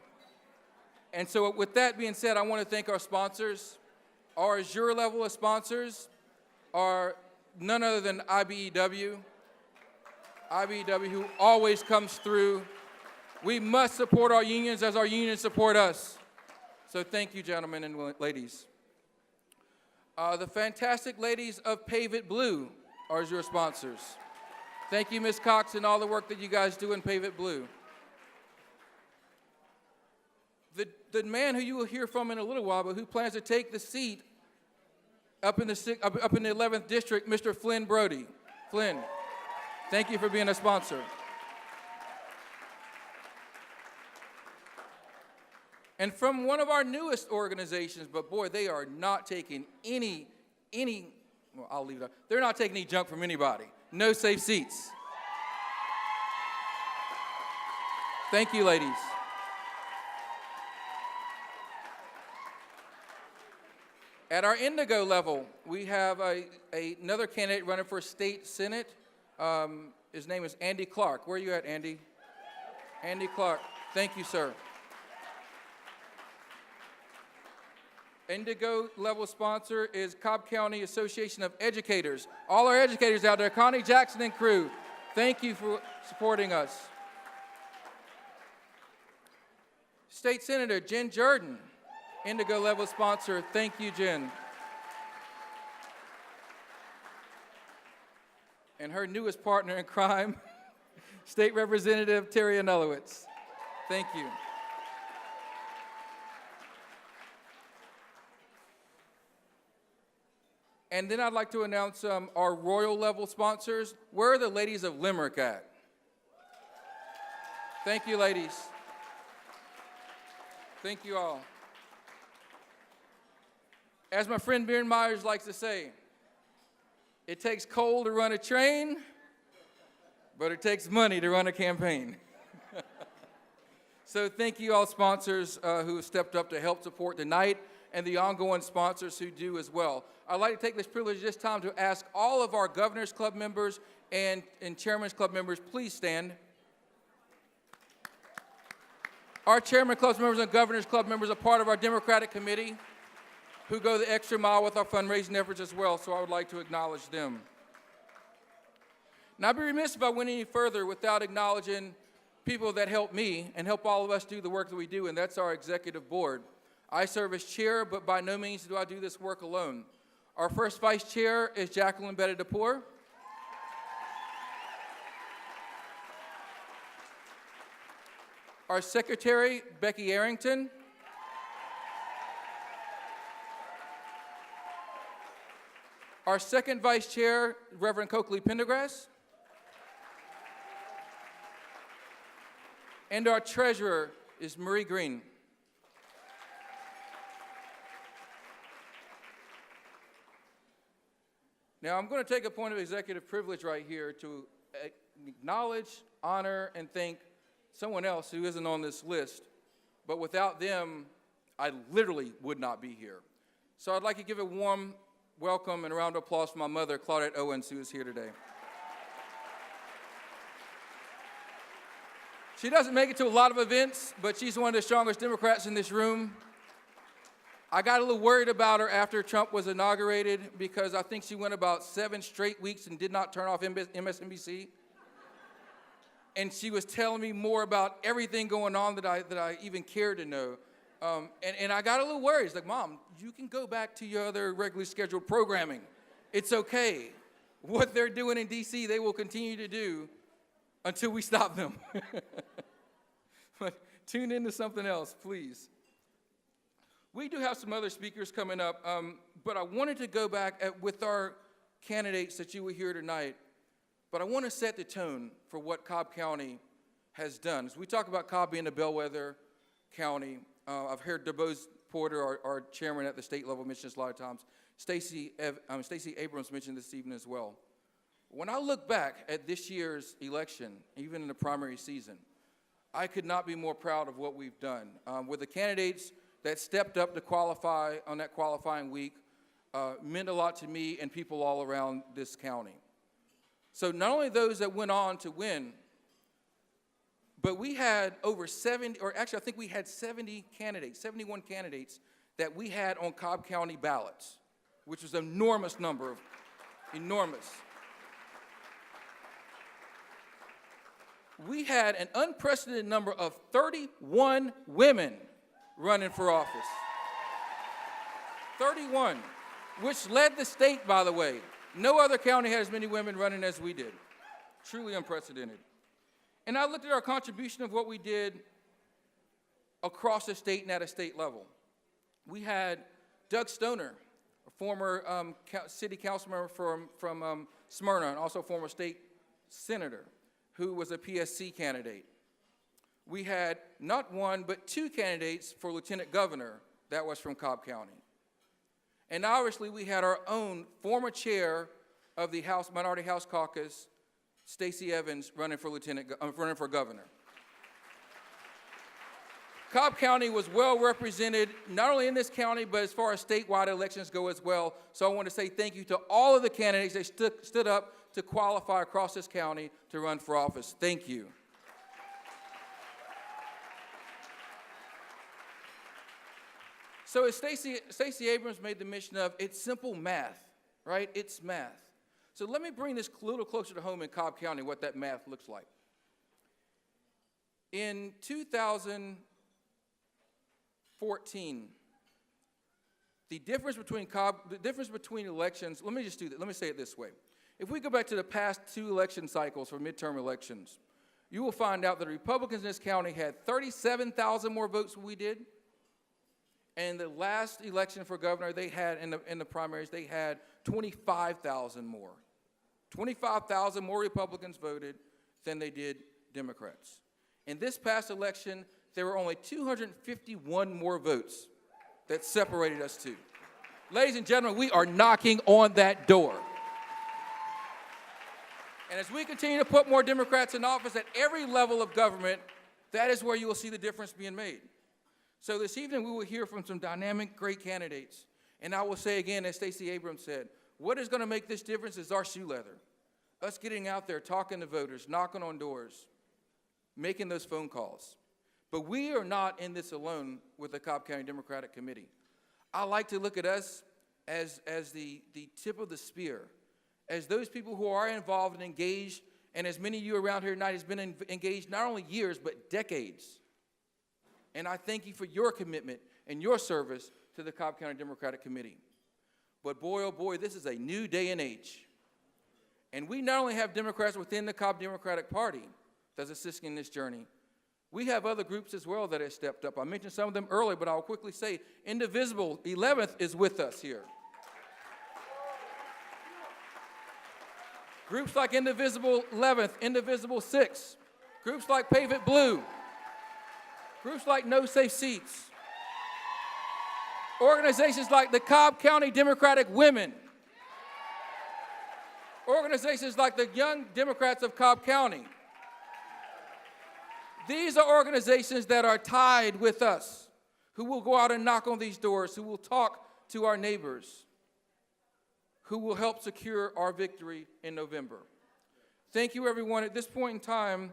And so with that being said, I want to thank our sponsors. Our Azure level of sponsors are none other than IBEW, who always comes through We must support our unions as our unions support us. So thank you, gentlemen and ladies. The fantastic ladies of Pave It Blue are your sponsors. Thank you, Ms. Cox, and all the work that you guys do in Pave It Blue. The man who you will hear from in a little while, but who plans to take the seat up in the 11th district, Mr. Flynn Brody. Flynn, thank you for being a sponsor. And from one of our newest organizations, but boy, they are not taking any, well, I'll leave it up. They're not taking any junk from anybody. No safe seats. Thank you, ladies. At our Indigo level, we have another candidate running for state senate. His name is Andy Clark. Where are you at, Andy? Andy Clark. Thank you, sir. Indigo level sponsor is Cobb County Association of Educators. All our educators out there, Connie Jackson and crew, thank you for supporting us. State Senator Jen Jordan, Indigo level sponsor. Thank you, Jen. And her newest partner in crime, State Representative Terry Anulowicz. Thank you. And then I'd like to announce our royal level sponsors. Where are the ladies of Limerick at? Thank you, ladies. Thank you all. As my friend Beard Myers likes to say, it takes coal to run a train, but it takes money to run a campaign. So thank you all sponsors who have stepped up to help support tonight, and the ongoing sponsors who do as well. I'd like to take this privilege this time to ask all of our Governor's Club members and Chairman's Club members, please stand. Our Chairman Club members and Governor's Club members are part of our Democratic Committee who go the extra mile with our fundraising efforts as well, so I would like to acknowledge them. Now, I'd be remiss if I went any further without acknowledging people that help me and help all of us do the work that we do, and that's our executive board. I serve as chair, but by no means do I do this work alone. Our first vice chair is Jacqueline Bettidapour. Our secretary, Becky Arrington. Our second vice chair, Reverend Coakley Pendergrass. And our treasurer is Marie Green. Now, I'm going to take a point of executive privilege right here to acknowledge, honor, and thank someone else who isn't on this list. But without them, I literally would not be here. So I'd like to give a warm welcome and a round of applause for my mother, Claudette Owens, who is here today. She doesn't make it to a lot of events, but she's one of the strongest Democrats in this room. I got a little worried about her after Trump was inaugurated because I think she went about 7 straight weeks and did not turn off MSNBC. And she was telling me more about everything going on that I even cared to know. And I got a little worried. It's like, Mom, you can go back to your other regularly scheduled programming. It's okay. What they're doing in D.C., they will continue to do until we stop them. But tune into something else, please. We do have some other speakers coming up, but I wanted to go back with our candidates that you will hear tonight. But I want to set the tone for what Cobb County has done. As we talk about Cobb being a bellwether county, I've heard DeBose Porter, our chairman at the state level, mention this a lot of times. Stacey Abrams mentioned this evening as well. When I look back at this year's election, even in the primary season, I could not be more proud of what we've done. With the candidates that stepped up to qualify on that qualifying week meant a lot to me and people all around this county. So not only those that went on to win, but we had over 70, or actually I think we had 70 candidates, 71 candidates that we had on Cobb County ballots, which was an enormous number, enormous. we had an unprecedented number of 31 women running for office. 31, which led the state, by the way. No other county had as many women running as we did. Truly unprecedented. And I looked at our contribution of what we did across the state and at a state level. We had Doug Stoner, a former city council member from Smyrna, and also former state senator, who was a PSC candidate. We had not one, but 2 candidates for lieutenant governor that was from Cobb County. And obviously, we had our own former chair of the Minority House Caucus, Stacey Evans, running for governor. Cobb County was well represented, not only in this county, but as far as statewide elections go as well. So I want to say thank you to all of the candidates that stood up to qualify across this county to run for office. Thank you. So as Stacey Abrams made the mission of, it's simple math, right? It's math. So let me bring this a little closer to home in Cobb County, what that math looks like. In 2014, the difference between elections, let me just do that. Let me say it this way. If we go back to the past 2 election cycles for midterm elections, you will find out that the Republicans in this county had 37,000 more votes than we did. And the last election for governor, they had, in the primaries, they had 25,000 more. 25,000 more Republicans voted than they did Democrats. In this past election, there were only 251 more votes that separated us two. Ladies and gentlemen, we are knocking on that door. And as we continue to put more Democrats in office at every level of government, that is where you will see the difference being made. So this evening, we will hear from some dynamic, great candidates. And I will say again, as Stacey Abrams said, what is going to make this difference is our shoe leather. Us getting out there, talking to voters, knocking on doors, making those phone calls. But we are not in this alone with the Cobb County Democratic Committee. I like to look at us as the tip of the spear, as those people who are involved and engaged, and as many of you around here tonight has been engaged not only years, but decades. And I thank you for your commitment and your service to the Cobb County Democratic Committee. But boy, oh boy, this is a new day and age. And we not only have Democrats within the Cobb Democratic Party that's assisting in this journey, we have other groups as well that have stepped up. I mentioned some of them earlier, but I'll quickly say Indivisible 11th is with us here. Groups like Indivisible 11th, Indivisible 6th, groups like Pave It Blue, groups like No Safe Seats, organizations like the Cobb County Democratic Women, organizations like the Young Democrats of Cobb County. These are organizations that are tied with us, who will go out and knock on these doors, who will talk to our neighbors, who will help secure our victory in November. Thank you, everyone. At this point in time,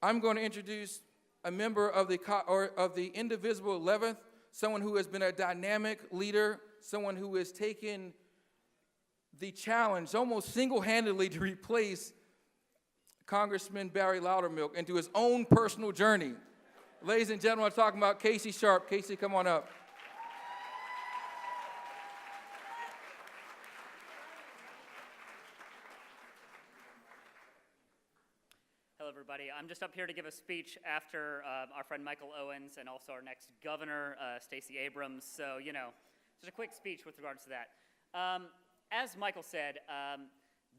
I'm going to introduce a member of the Indivisible 11th, someone who has been a dynamic leader, someone who has taken the challenge almost single-handedly to replace Congressman Barry Loudermilk into his own personal journey. Ladies and gentlemen, I'm talking about Casey Sharp. Casey, come on up. Hello, everybody. I'm just up here to give a speech after our friend Michael Owens and also our next governor, Stacey Abrams. So, just a quick speech with regards to that. As Michael said,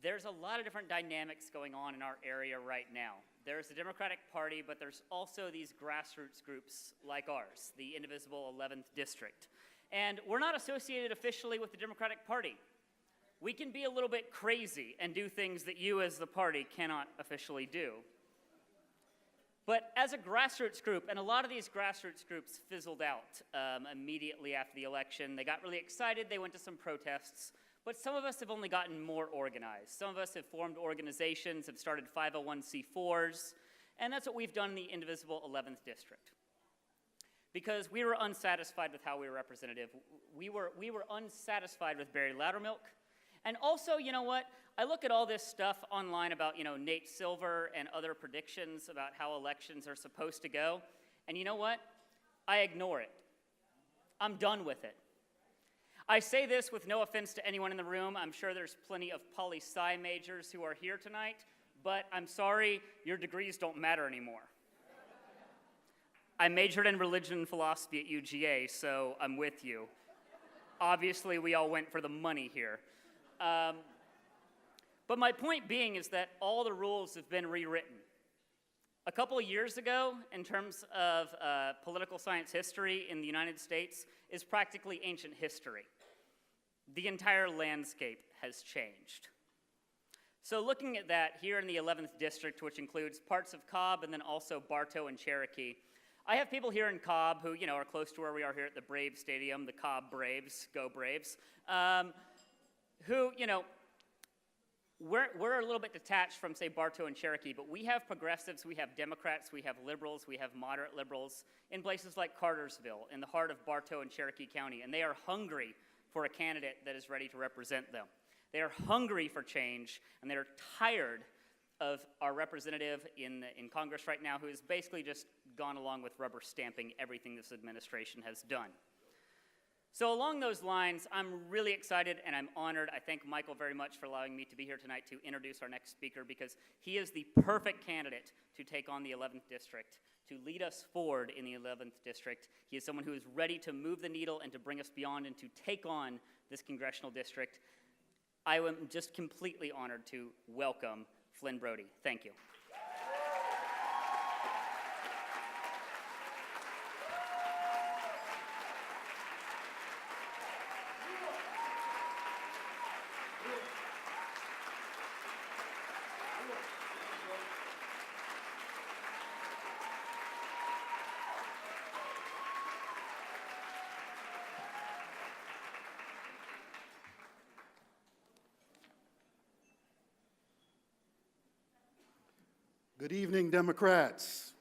there's a lot of different dynamics going on in our area right now. There's the Democratic Party, but there's also these grassroots groups like ours, the Indivisible 11th District. And we're not associated officially with the Democratic Party. We can be a little bit crazy and do things that you as the party cannot officially do. But as a grassroots group, and a lot of these grassroots groups fizzled out immediately after the election. They got really excited, they went to some protests, but some of us have only gotten more organized. Some of us have formed organizations, have started 501c4s, and that's what we've done in the Indivisible 11th District. Because we were unsatisfied with how we were represented. We were unsatisfied with Barry Loudermilk. And also, you know what? I look at all this stuff online about, Nate Silver and other predictions about how elections are supposed to go, and you know what? I ignore it. I'm done with it. I say this with no offense to anyone in the room. I'm sure there's plenty of poli-sci majors who are here tonight, but I'm sorry, your degrees don't matter anymore. I majored in religion and philosophy at UGA, so I'm with you. Obviously, we all went for the money here. But my point being is that all the rules have been rewritten. A couple of years ago, in terms of political science history in the United States, is practically ancient history. The entire landscape has changed. So looking at that, here in the 11th District, which includes parts of Cobb and then also Bartow and Cherokee, I have people here in Cobb who, are close to where we are here at the Braves Stadium, the Cobb Braves, go Braves, who, we're a little bit detached from, say, Bartow and Cherokee, but we have progressives, we have Democrats, we have liberals, we have moderate liberals in places like Cartersville, in the heart of Bartow and Cherokee County, and they are hungry for a candidate that is ready to represent them. They are hungry for change, and they're tired of our representative in Congress right now who has basically just gone along with rubber stamping everything this administration has done. So along those lines, I'm really excited and I'm honored. I thank Michael very much for allowing me to be here tonight to introduce our next speaker because he is the perfect candidate to take on the 11th District, to lead us forward in the 11th District. He is someone who is ready to move the needle and to bring us beyond and to take on this congressional district. I am just completely honored to welcome Flynn Brody. Thank you. Good evening, Democrats.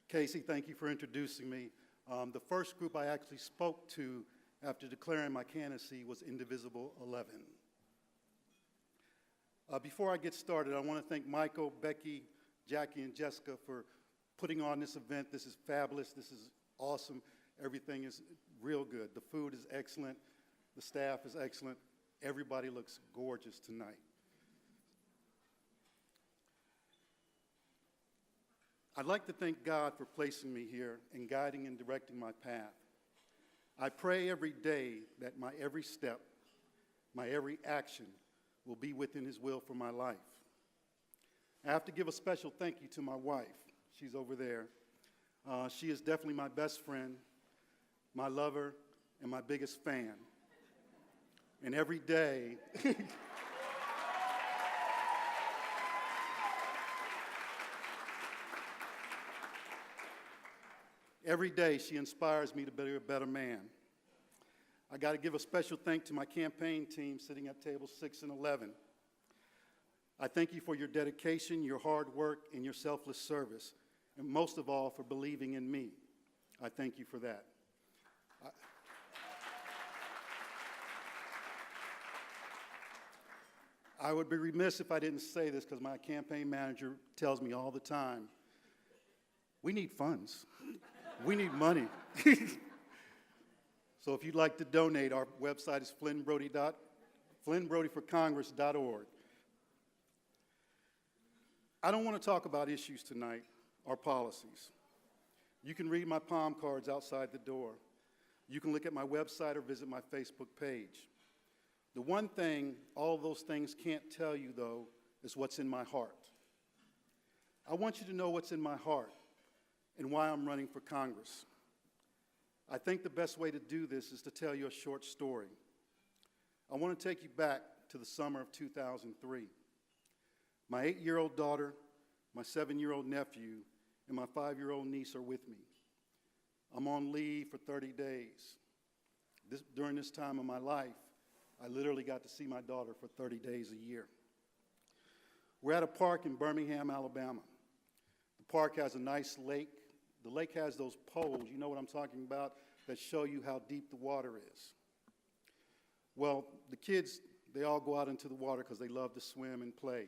Casey, thank you for introducing me. The first group I actually spoke to after declaring my candidacy was Indivisible 11. Before I get started, I want to thank Michael, Becky, Jackie, and Jessica for putting on this event. This is fabulous. This is awesome. Everything is real good. The food is excellent. The staff is excellent. Everybody looks gorgeous tonight. I'd like to thank God for placing me here and guiding and directing my path. I pray every day that my every step, my every action will be within His will for my life. I have to give a special thank you to my wife. She's over there. She is definitely my best friend, my lover, and my biggest fan. And every day, every day she inspires me to be a better man. I got to give a special thank to my campaign team sitting at tables 6 and 11. I thank you for your dedication, your hard work, and your selfless service, and most of all for believing in me. I thank you for that. I would be remiss if I didn't say this because my campaign manager tells me all the time, we need funds. We need money. So if you'd like to donate, our website is flynnbrodyforcongress.org. I don't want to talk about issues tonight or policies. You can read my palm cards outside the door. You can look at my website or visit my Facebook page. The one thing all those things can't tell you, though, is what's in my heart. I want you to know what's in my heart and why I'm running for Congress. I think the best way to do this is to tell you a short story. I want to take you back to the summer of 2003. My 8-year-old daughter, my 7-year-old nephew, and my 5-year-old niece are with me. I'm on leave for 30 days. During this time of my life, I literally got to see my daughter for 30 days a year. We're at a park in Birmingham, Alabama. The park has a nice lake. The lake has those poles, you know what I'm talking about, that show you how deep the water is. Well, the kids, they all go out into the water because they love to swim and play.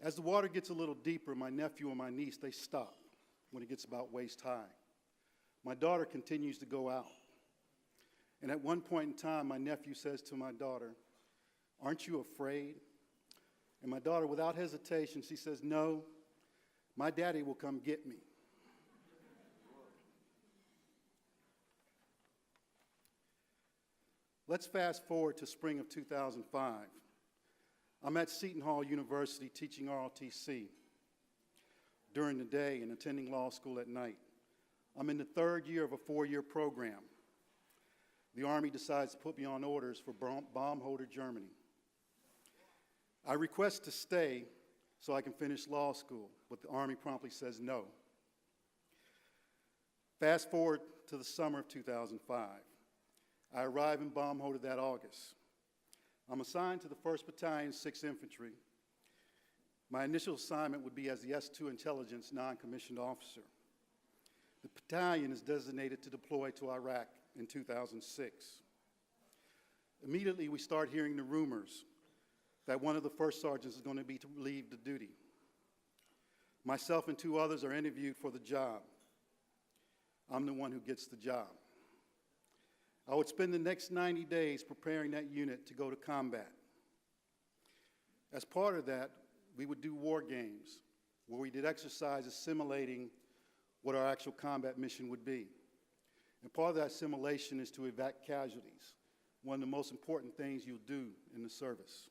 As the water gets a little deeper, my nephew and my niece, they stop when it gets about waist high. My daughter continues to go out. And at one point in time, my nephew says to my daughter, "Aren't you afraid?" And my daughter, without hesitation, she says, "No, my daddy will come get me." Let's fast forward to spring of 2005. I'm at Seton Hall University teaching ROTC during the day and attending law school at night. I'm in the third year of a 4-year program. The Army decides to put me on orders for Baumholder, Germany. I request to stay so I can finish law school, but the Army promptly says no. Fast forward to the summer of 2005. I arrive in Baumholder that August. I'm assigned to the 1st Battalion, 6th Infantry. My initial assignment would be as the S2 Intelligence non-commissioned officer. The battalion is designated to deploy to Iraq in 2006. Immediately, we start hearing the rumors that one of the first sergeants is going to be relieved of duty. Myself and 2 others are interviewed for the job. I'm the one who gets the job. I would spend the next 90 days preparing that unit to go to combat. As part of that, we would do war games, where we did exercises simulating what our actual combat mission would be. And part of that simulation is to evac casualties, one of the most important things you'll do in the service.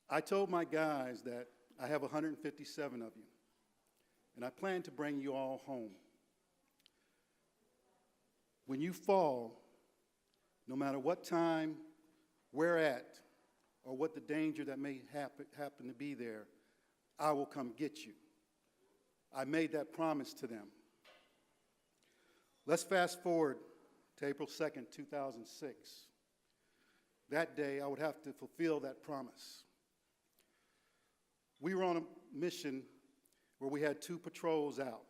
I told my guys that I have 157 of you, and I plan to bring you all home. When you fall, no matter what time, where at, or what the danger that may happen to be there, I will come get you. I made that promise to them. Let's fast forward to April 2nd, 2006. That day, I would have to fulfill that promise. We were on a mission where we had 2 patrols out.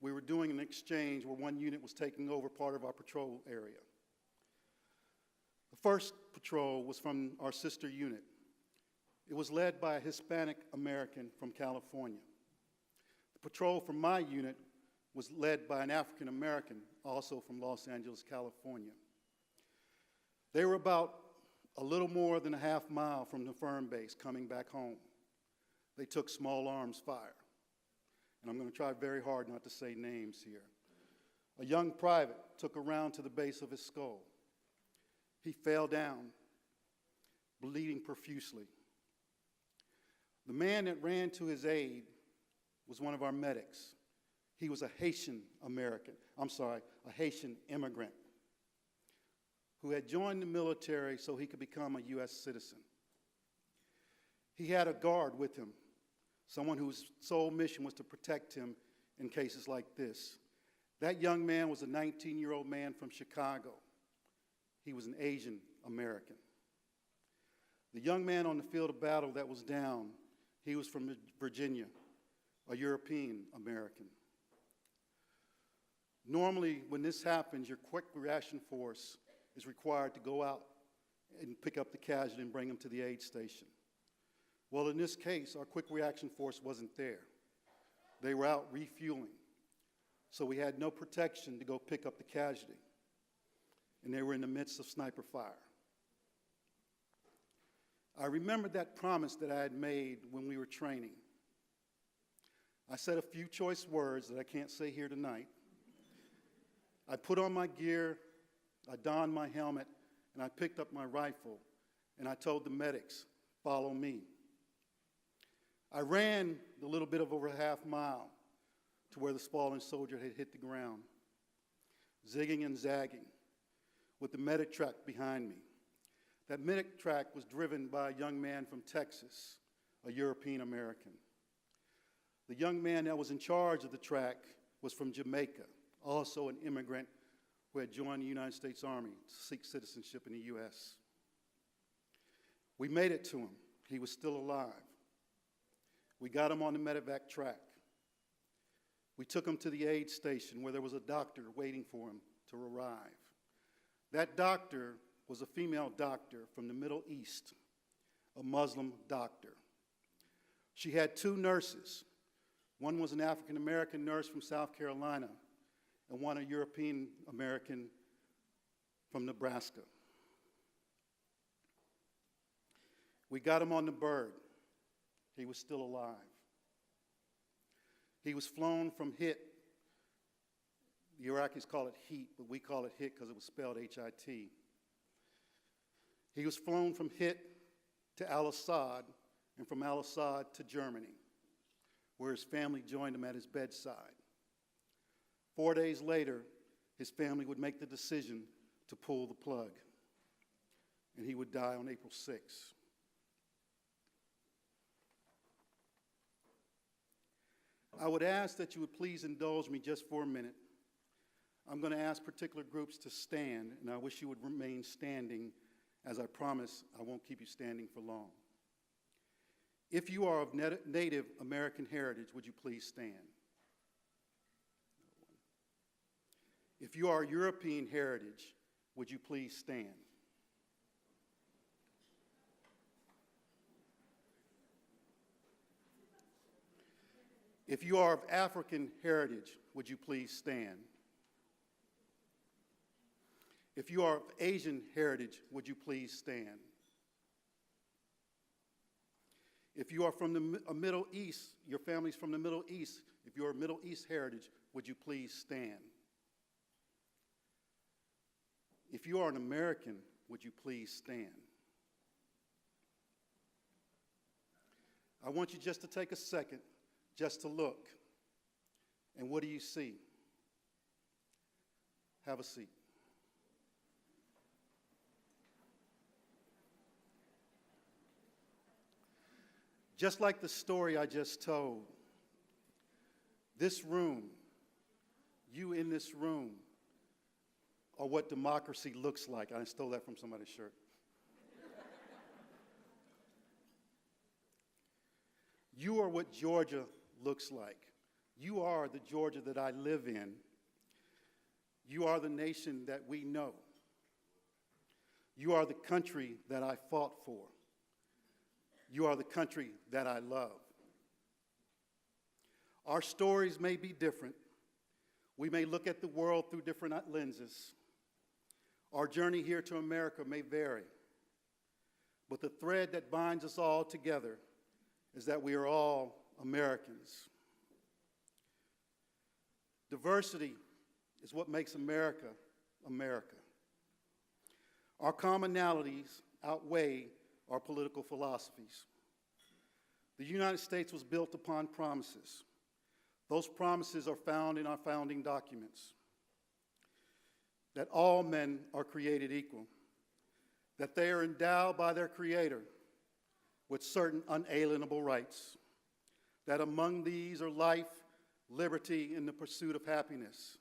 We were doing an exchange where one unit was taking over part of our patrol area. The first patrol was from our sister unit. It was led by a Hispanic American from California. The patrol from my unit was led by an African American, also from Los Angeles, California. They were about a little more than a half mile from the firm base coming back home. They took small arms fire. And I'm going to try very hard not to say names here. A young private took a round to the base of his skull. He fell down, bleeding profusely. The man that ran to his aid was one of our medics. He was a Haitian immigrant who had joined the military so he could become a U.S. citizen. He had a guard with him, someone whose sole mission was to protect him in cases like this. That young man was a 19-year-old man from Chicago. He was an Asian American. The young man on the field of battle that was down, he was from Virginia, a European American. Normally, when this happens, your quick reaction force is required to go out and pick up the casualty and bring them to the aid station. Well, in this case, our quick reaction force wasn't there. They were out refueling. So we had no protection to go pick up the casualty. And they were in the midst of sniper fire. I remembered that promise that I had made when we were training. I said a few choice words that I can't say here tonight. I put on my gear, I donned my helmet, and I picked up my rifle, and I told the medics, "Follow me." I ran the little bit of over a half mile to where the fallen soldier had hit the ground, zigging and zagging, with the medic truck behind me. That medic truck was driven by a young man from Texas, a European American. The young man that was in charge of the truck was from Jamaica, also an immigrant who had joined the United States Army to seek citizenship in the U.S. We made it to him. He was still alive. We got him on the medevac track. We took him to the aid station where there was a doctor waiting for him to arrive. That doctor was a female doctor from the Middle East, a Muslim doctor. She had two nurses. One was an African-American nurse from South Carolina, and one a European-American from Nebraska. We got him on the bird. He was still alive. He was flown from Hit. The Iraqis call it Heat, but we call it Hit because it was spelled H-I-T. He was flown from Hit to Al-Assad, and from Al-Assad to Germany, where his family joined him at his bedside. 4 days later, his family would make the decision to pull the plug, and he would die on April 6th. I would ask that you would please indulge me just for a minute. I'm going to ask particular groups to stand, and I wish you would remain standing. As I promise, I won't keep you standing for long. If you are of Native American heritage, would you please stand? If you are European heritage, would you please stand? If you are of African heritage, would you please stand? If you are of Asian heritage, would you please stand? If you are from the Middle East, your family's from the Middle East, if you are Middle East heritage, would you please stand? If you are an American, would you please stand? I want you just to take a second, just to look. And what do you see? Have a seat. Just like the story I just told, this room, you in this room, are what democracy looks like. I stole that from somebody's shirt. You are what Georgia looks like. You are the Georgia that I live in. You are the nation that we know. You are the country that I fought for. You are the country that I love. Our stories may be different. We may look at the world through different lenses. Our journey here to America may vary. But the thread that binds us all together is that we are all Americans. Diversity is what makes America, America. Our commonalities outweigh our political philosophies. The United States was built upon promises. Those promises are found in our founding documents. That all men are created equal. That they are endowed by their Creator with certain unalienable rights. That among these are life, liberty, and the pursuit of happiness.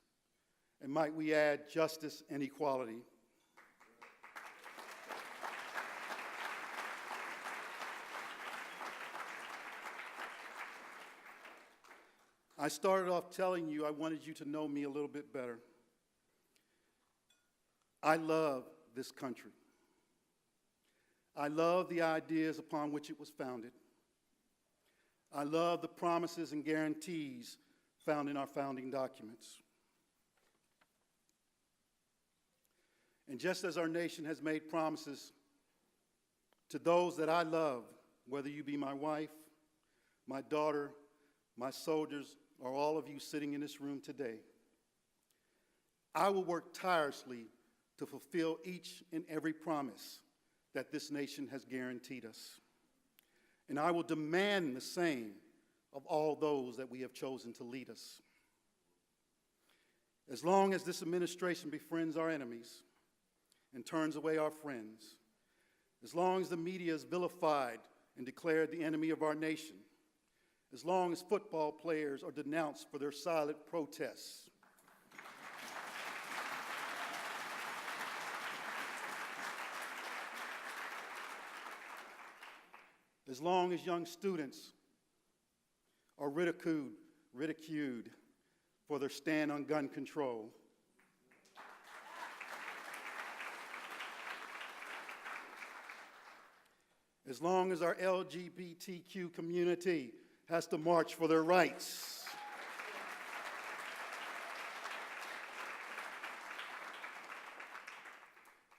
And might we add justice and equality. I started off telling you I wanted you to know me a little bit better. I love this country. I love the ideas upon which it was founded. I love the promises and guarantees found in our founding documents. And just as our nation has made promises to those that I love, whether you be my wife, my daughter, my soldiers, or all of you sitting in this room today, I will work tirelessly to fulfill each and every promise that this nation has guaranteed us. And I will demand the same of all those that we have chosen to lead us. As long as this administration befriends our enemies and turns away our friends, as long as the media is vilified and declared the enemy of our nation, as long as football players are denounced for their silent protests, as long as young students are ridiculed for their stand on gun control, as long as our LGBTQ community has to march for their rights.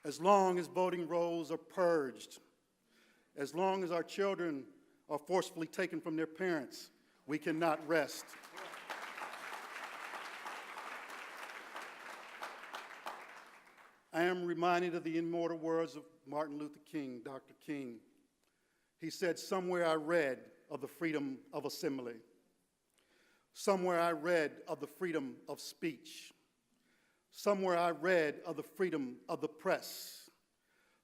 As long as voting rolls are purged, as long as our children are forcefully taken from their parents, we cannot rest. I am reminded of the immortal words of Martin Luther King, Dr. King. He said, "Somewhere I read of the freedom of assembly. Somewhere I read of the freedom of speech. Somewhere I read of the freedom of the press.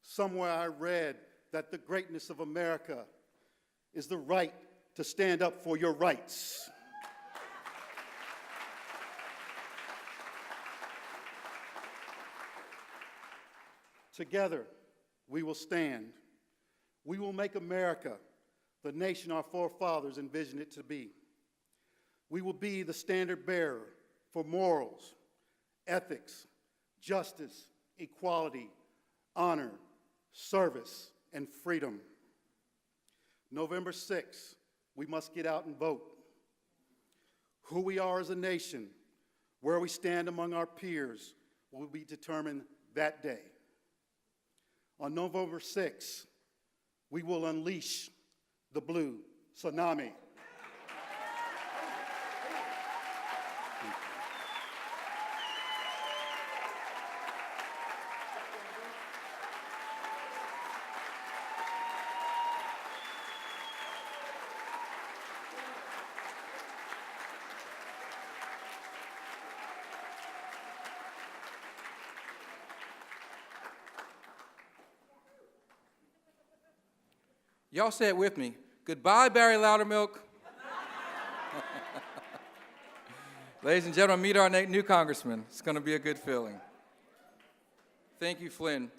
Somewhere I read that the greatness of America is the right to stand up for your rights." Together, we will stand. We will make America the nation our forefathers envisioned it to be. We will be the standard bearer for morals, ethics, justice, equality, honor, service, and freedom. November 6th, we must get out and vote. Who we are as a nation, where we stand among our peers, will be determined that day. On November 6th, we will unleash the blue tsunami. Y'all say it with me. Goodbye, Barry Loudermilk. Ladies and gentlemen, meet our new congressman. It's going to be a good feeling. Thank you, Flynn.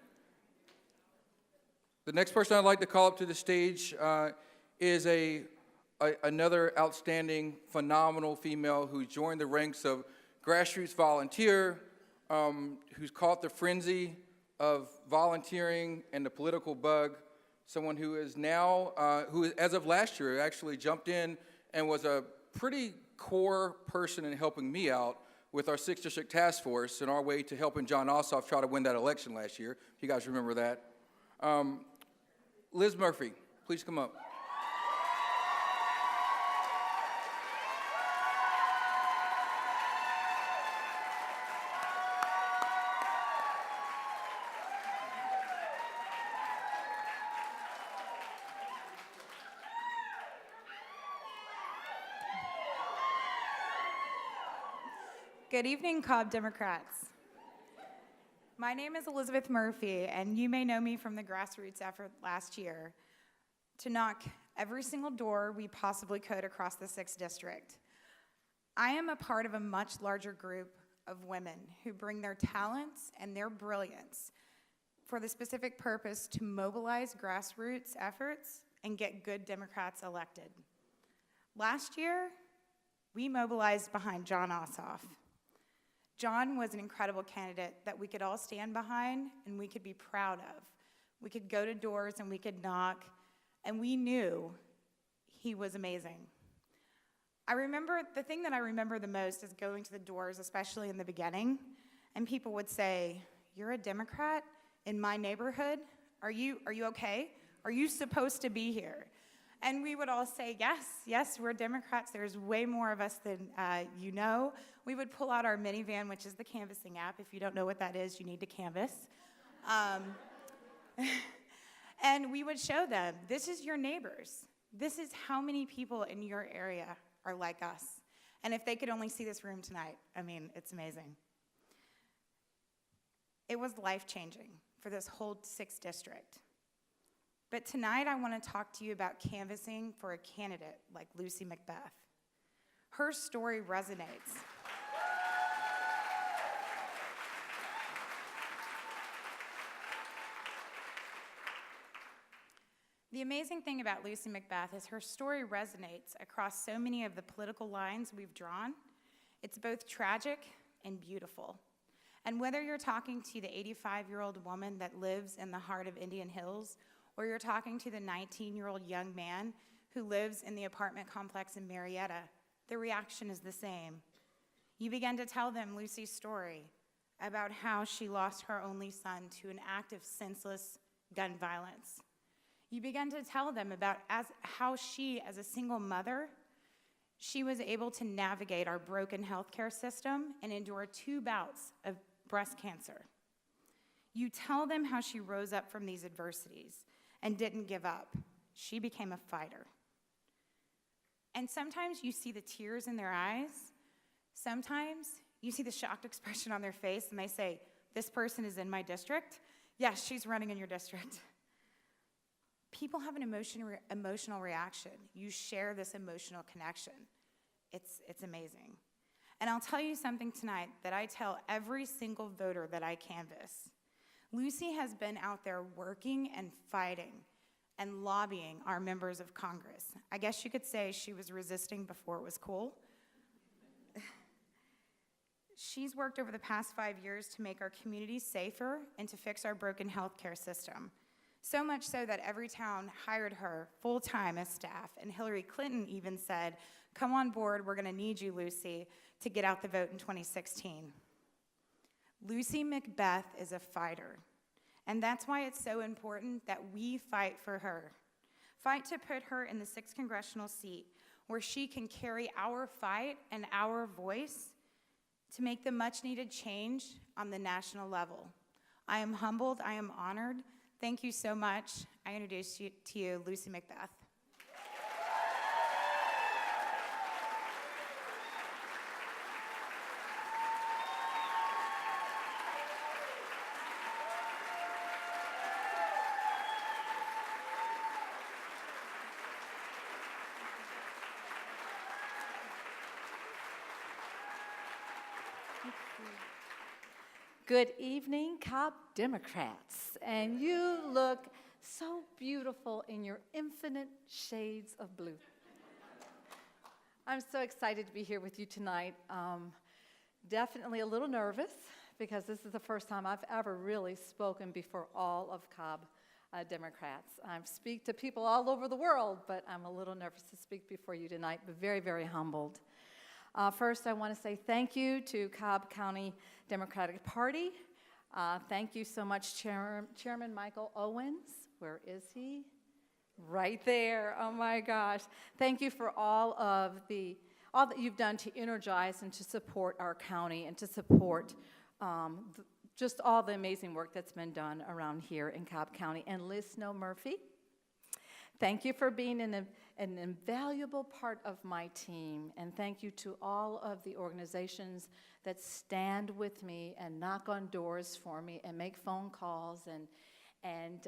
The next person I'd like to call up to the stage is another outstanding, phenomenal female who joined the ranks of grassroots volunteer, who's caught the frenzy of volunteering and the political bug. Someone who is now, who as of last year actually jumped in and was a pretty core person in helping me out with our 6th District Task Force in our way to helping John Ossoff try to win that election last year, if you guys remember that. Liz Murphy, please come up. Good evening, Cobb Democrats. My name is Elizabeth Murphy, and you may know me from the grassroots effort last year to knock every single door we possibly could across the 6th District. I am a part of a much larger group of women who bring their talents and their brilliance for the specific purpose to mobilize grassroots efforts and get good Democrats elected. Last year, we mobilized behind John Ossoff. John was an incredible candidate that we could all stand behind and we could be proud of. We could go to doors and we could knock, and we knew he was amazing. The thing that I remember the most is going to the doors, especially in the beginning, and people would say, "You're a Democrat in my neighborhood? Are you okay? Are you supposed to be here?" And we would all say, yes, we're Democrats. There's way more of us than you know. We would pull out our minivan, which is the canvassing app. If you don't know what that is, you need to canvass. And we would show them, this is your neighbors. This is how many people in your area are like us. And if they could only see this room tonight, I mean, it's amazing. It was life-changing for this whole 6th District. But tonight I want to talk to you about canvassing for a candidate like Lucy Macbeth. Her story resonates. The amazing thing about Lucy Macbeth is her story resonates across so many of the political lines we've drawn. It's both tragic and beautiful. And whether you're talking to the 85-year-old woman that lives in the heart of Indian Hills, or you're talking to the 19-year-old young man who lives in the apartment complex in Marietta, the reaction is the same. You begin to tell them Lucy's story about how she lost her only son to an act of senseless gun violence. You begin to tell them about how she, as a single mother, she was able to navigate our broken healthcare system and endure 2 bouts of breast cancer. You tell them how she rose up from these adversities and didn't give up. She became a fighter. And sometimes you see the tears in their eyes. Sometimes you see the shocked expression on their face and they say, "This person is in my district? Yes, she's running in your district." People have an emotional reaction. You share this emotional connection. It's amazing. And I'll tell you something tonight that I tell every single voter that I canvass. Lucy has been out there working and fighting and lobbying our members of Congress. I guess you could say she was resisting before it was cool. She's worked over the past 5 years to make our communities safer and to fix our broken healthcare system. So much so that every town hired her full-time as staff, and Hillary Clinton even said, "Come on board, we're gonna need you, Lucy, to get out the vote in 2016. Lucy Macbeth is a fighter, and that's why it's so important that we fight for her. Fight to put her in the 6th congressional seat where she can carry our fight and our voice to make the much-needed change on the national level. I am humbled, I am honored. Thank you so much. I introduce you to you, Lucy Macbeth. Good evening, Cobb Democrats. And you look so beautiful in your infinite shades of blue. I'm so excited to be here with you tonight. Definitely a little nervous because this is the first time I've ever really spoken before all of Cobb Democrats. I speak to people all over the world, but I'm a little nervous to speak before you tonight, but very, very humbled. First, I want to say thank you to Cobb County Democratic Party. Thank you so much, Chairman Michael Owens. Where is he? Right there. Oh my gosh. Thank you for all that you've done to energize and to support our county and to support just all the amazing work that's been done around here in Cobb County. And Liz Snow Murphy, thank you for being an invaluable part of my team, and thank you to all of the organizations that stand with me and knock on doors for me and make phone calls, and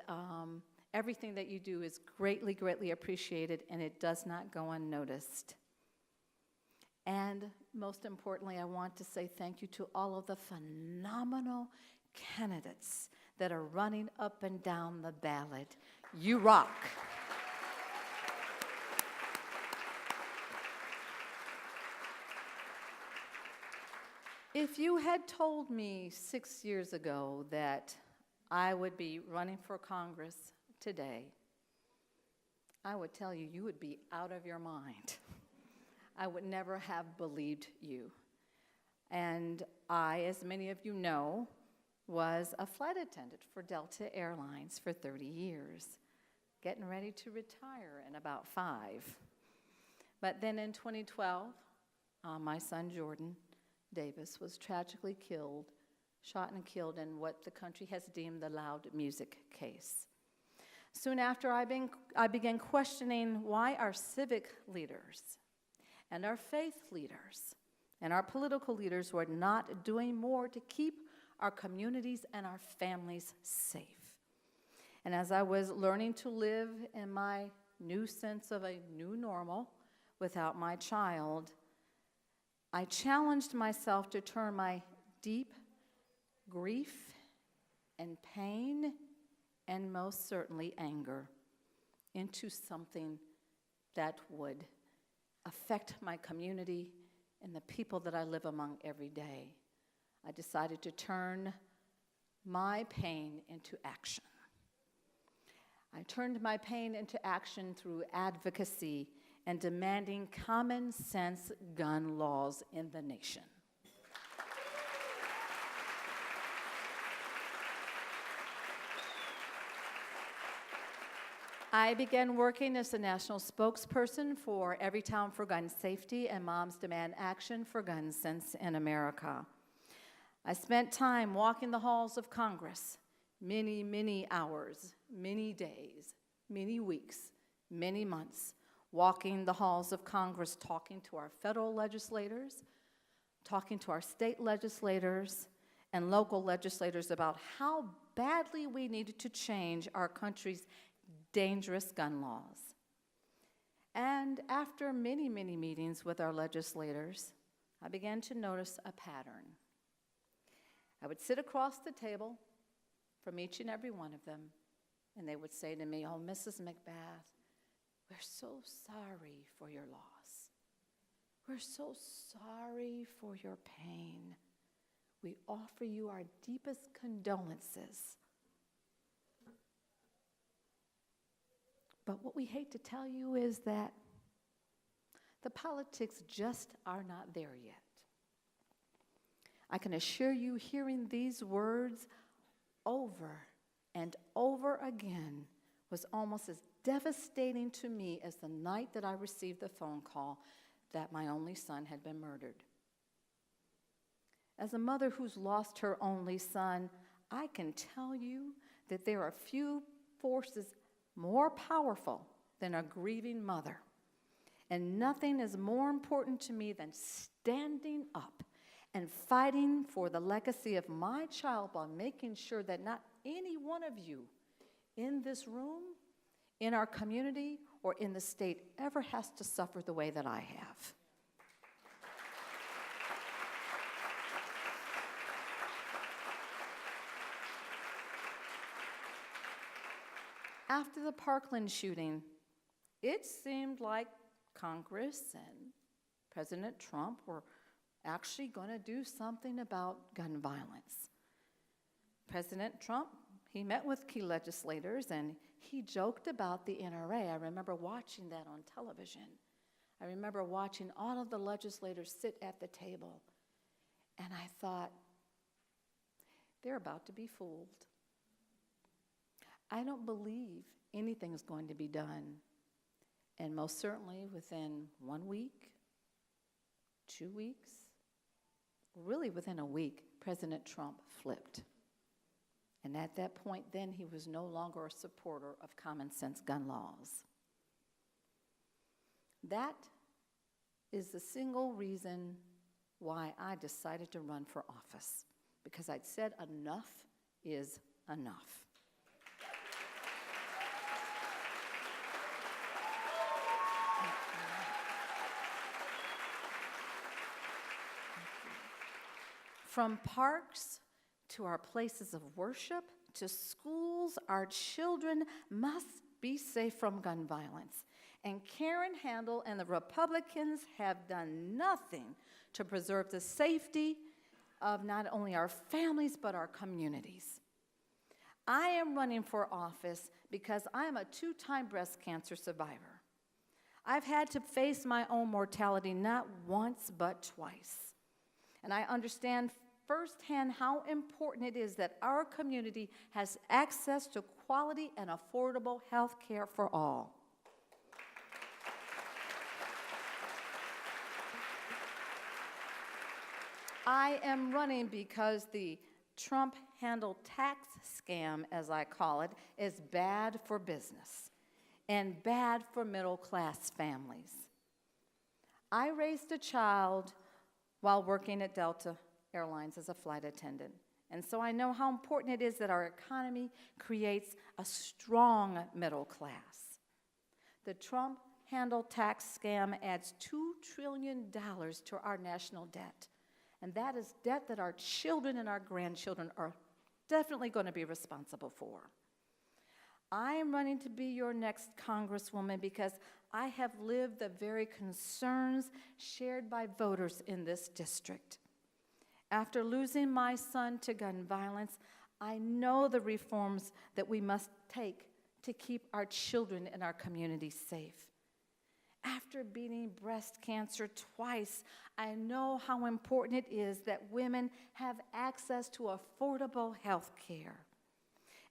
everything that you do is greatly, greatly appreciated, and it does not go unnoticed. And most importantly, I want to say thank you to all of the phenomenal candidates that are running up and down the ballot. You rock. If you had told me 6 years ago that I would be running for Congress today, I would tell you, you would be out of your mind. I would never have believed you. And I, as many of you know, was a flight attendant for Delta Airlines for 30 years, getting ready to retire in about 5. But then in 2012, my son Jordan Davis was tragically killed, shot and killed in what the country has deemed the loud music case. Soon after, I began questioning why our civic leaders and our faith leaders and our political leaders were not doing more to keep our communities and our families safe. And as I was learning to live in my new sense of a new normal without my child, I challenged myself to turn my deep grief and pain and most certainly anger into something that would affect my community and the people that I live among every day. I decided to turn my pain into action. I turned my pain into action through advocacy and demanding common sense gun laws in the nation. I began working as the national spokesperson for Everytown for Gun Safety and Moms Demand Action for Gun Sense in America. I spent time walking the halls of Congress, many, many hours, many days, many weeks, many months, walking the halls of Congress, talking to our federal legislators, talking to our state legislators and local legislators about how badly we needed to change our country's dangerous gun laws. And after many, many meetings with our legislators, I began to notice a pattern. I would sit across the table from each and every one of them, and they would say to me, "Oh, Mrs. McBath, we're so sorry for your loss. We're so sorry for your pain. We offer you our deepest condolences. But what we hate to tell you is that the politics just are not there yet." I can assure you, hearing these words over and over again was almost as devastating to me as the night that I received the phone call that my only son had been murdered. As a mother who's lost her only son, I can tell you that there are few forces more powerful than a grieving mother. And nothing is more important to me than standing up and fighting for the legacy of my child by making sure that not any one of you in this room, in our community, or in the state ever has to suffer the way that I have. After the Parkland shooting, it seemed like Congress and President Trump were actually going to do something about gun violence. President Trump, he met with key legislators and he joked about the NRA. I remember watching that on television. I remember watching all of the legislators sit at the table, and I thought, they're about to be fooled. I don't believe anything is going to be done. And most certainly within 1 week, 2 weeks, really within a week, President Trump flipped. And at that point, then he was no longer a supporter of common sense gun laws. That is the single reason why I decided to run for office, because I'd said enough is enough. From parks to our places of worship to schools, our children must be safe from gun violence. And Karen Handel and the Republicans have done nothing to preserve the safety of not only our families but our communities. I am running for office because I am a 2-time breast cancer survivor. I've had to face my own mortality not once but twice. And I understand firsthand how important it is that our community has access to quality and affordable health care for all. I am running because the Trump-handled tax scam, as I call it, is bad for business and bad for middle-class families. I raised a child while working at Delta Airlines as a flight attendant. And so I know how important it is that our economy creates a strong middle class. The Trump-handled tax scam adds $2 trillion to our national debt. And that is debt that our children and our grandchildren are definitely going to be responsible for. I am running to be your next Congresswoman because I have lived the very concerns shared by voters in this district. After losing my son to gun violence, I know the reforms that we must take to keep our children and our community safe. After beating breast cancer twice, I know how important it is that women have access to affordable health care.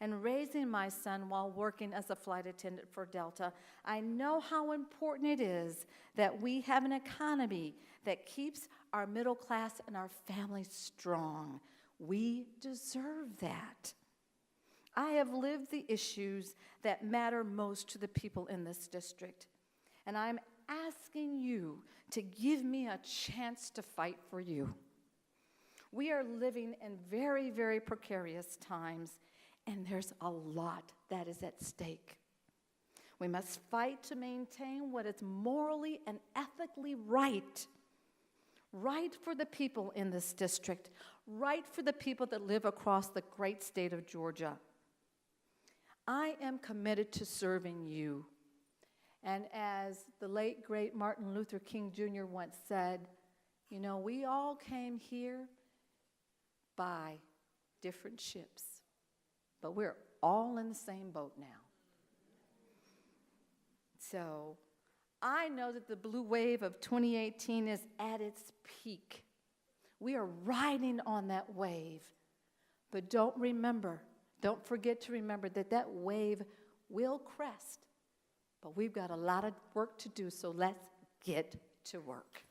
And raising my son while working as a flight attendant for Delta, I know how important it is that we have an economy that keeps our middle class and our families strong. We deserve that. I have lived the issues that matter most to the people in this district, and I'm asking you to give me a chance to fight for you. We are living in very, very precarious times, and there's a lot that is at stake. We must fight to maintain what is morally and ethically right. Right for the people in this district, right for the people that live across the great state of Georgia. I am committed to serving you. And as the late, great Martin Luther King Jr. once said, you know, we all came here by different ships, but we're all in the same boat now. So I know that the blue wave of 2018 is at its peak. We are riding on that wave. But don't forget to remember that that wave will crest. But we've got a lot of work to do, so let's get to work.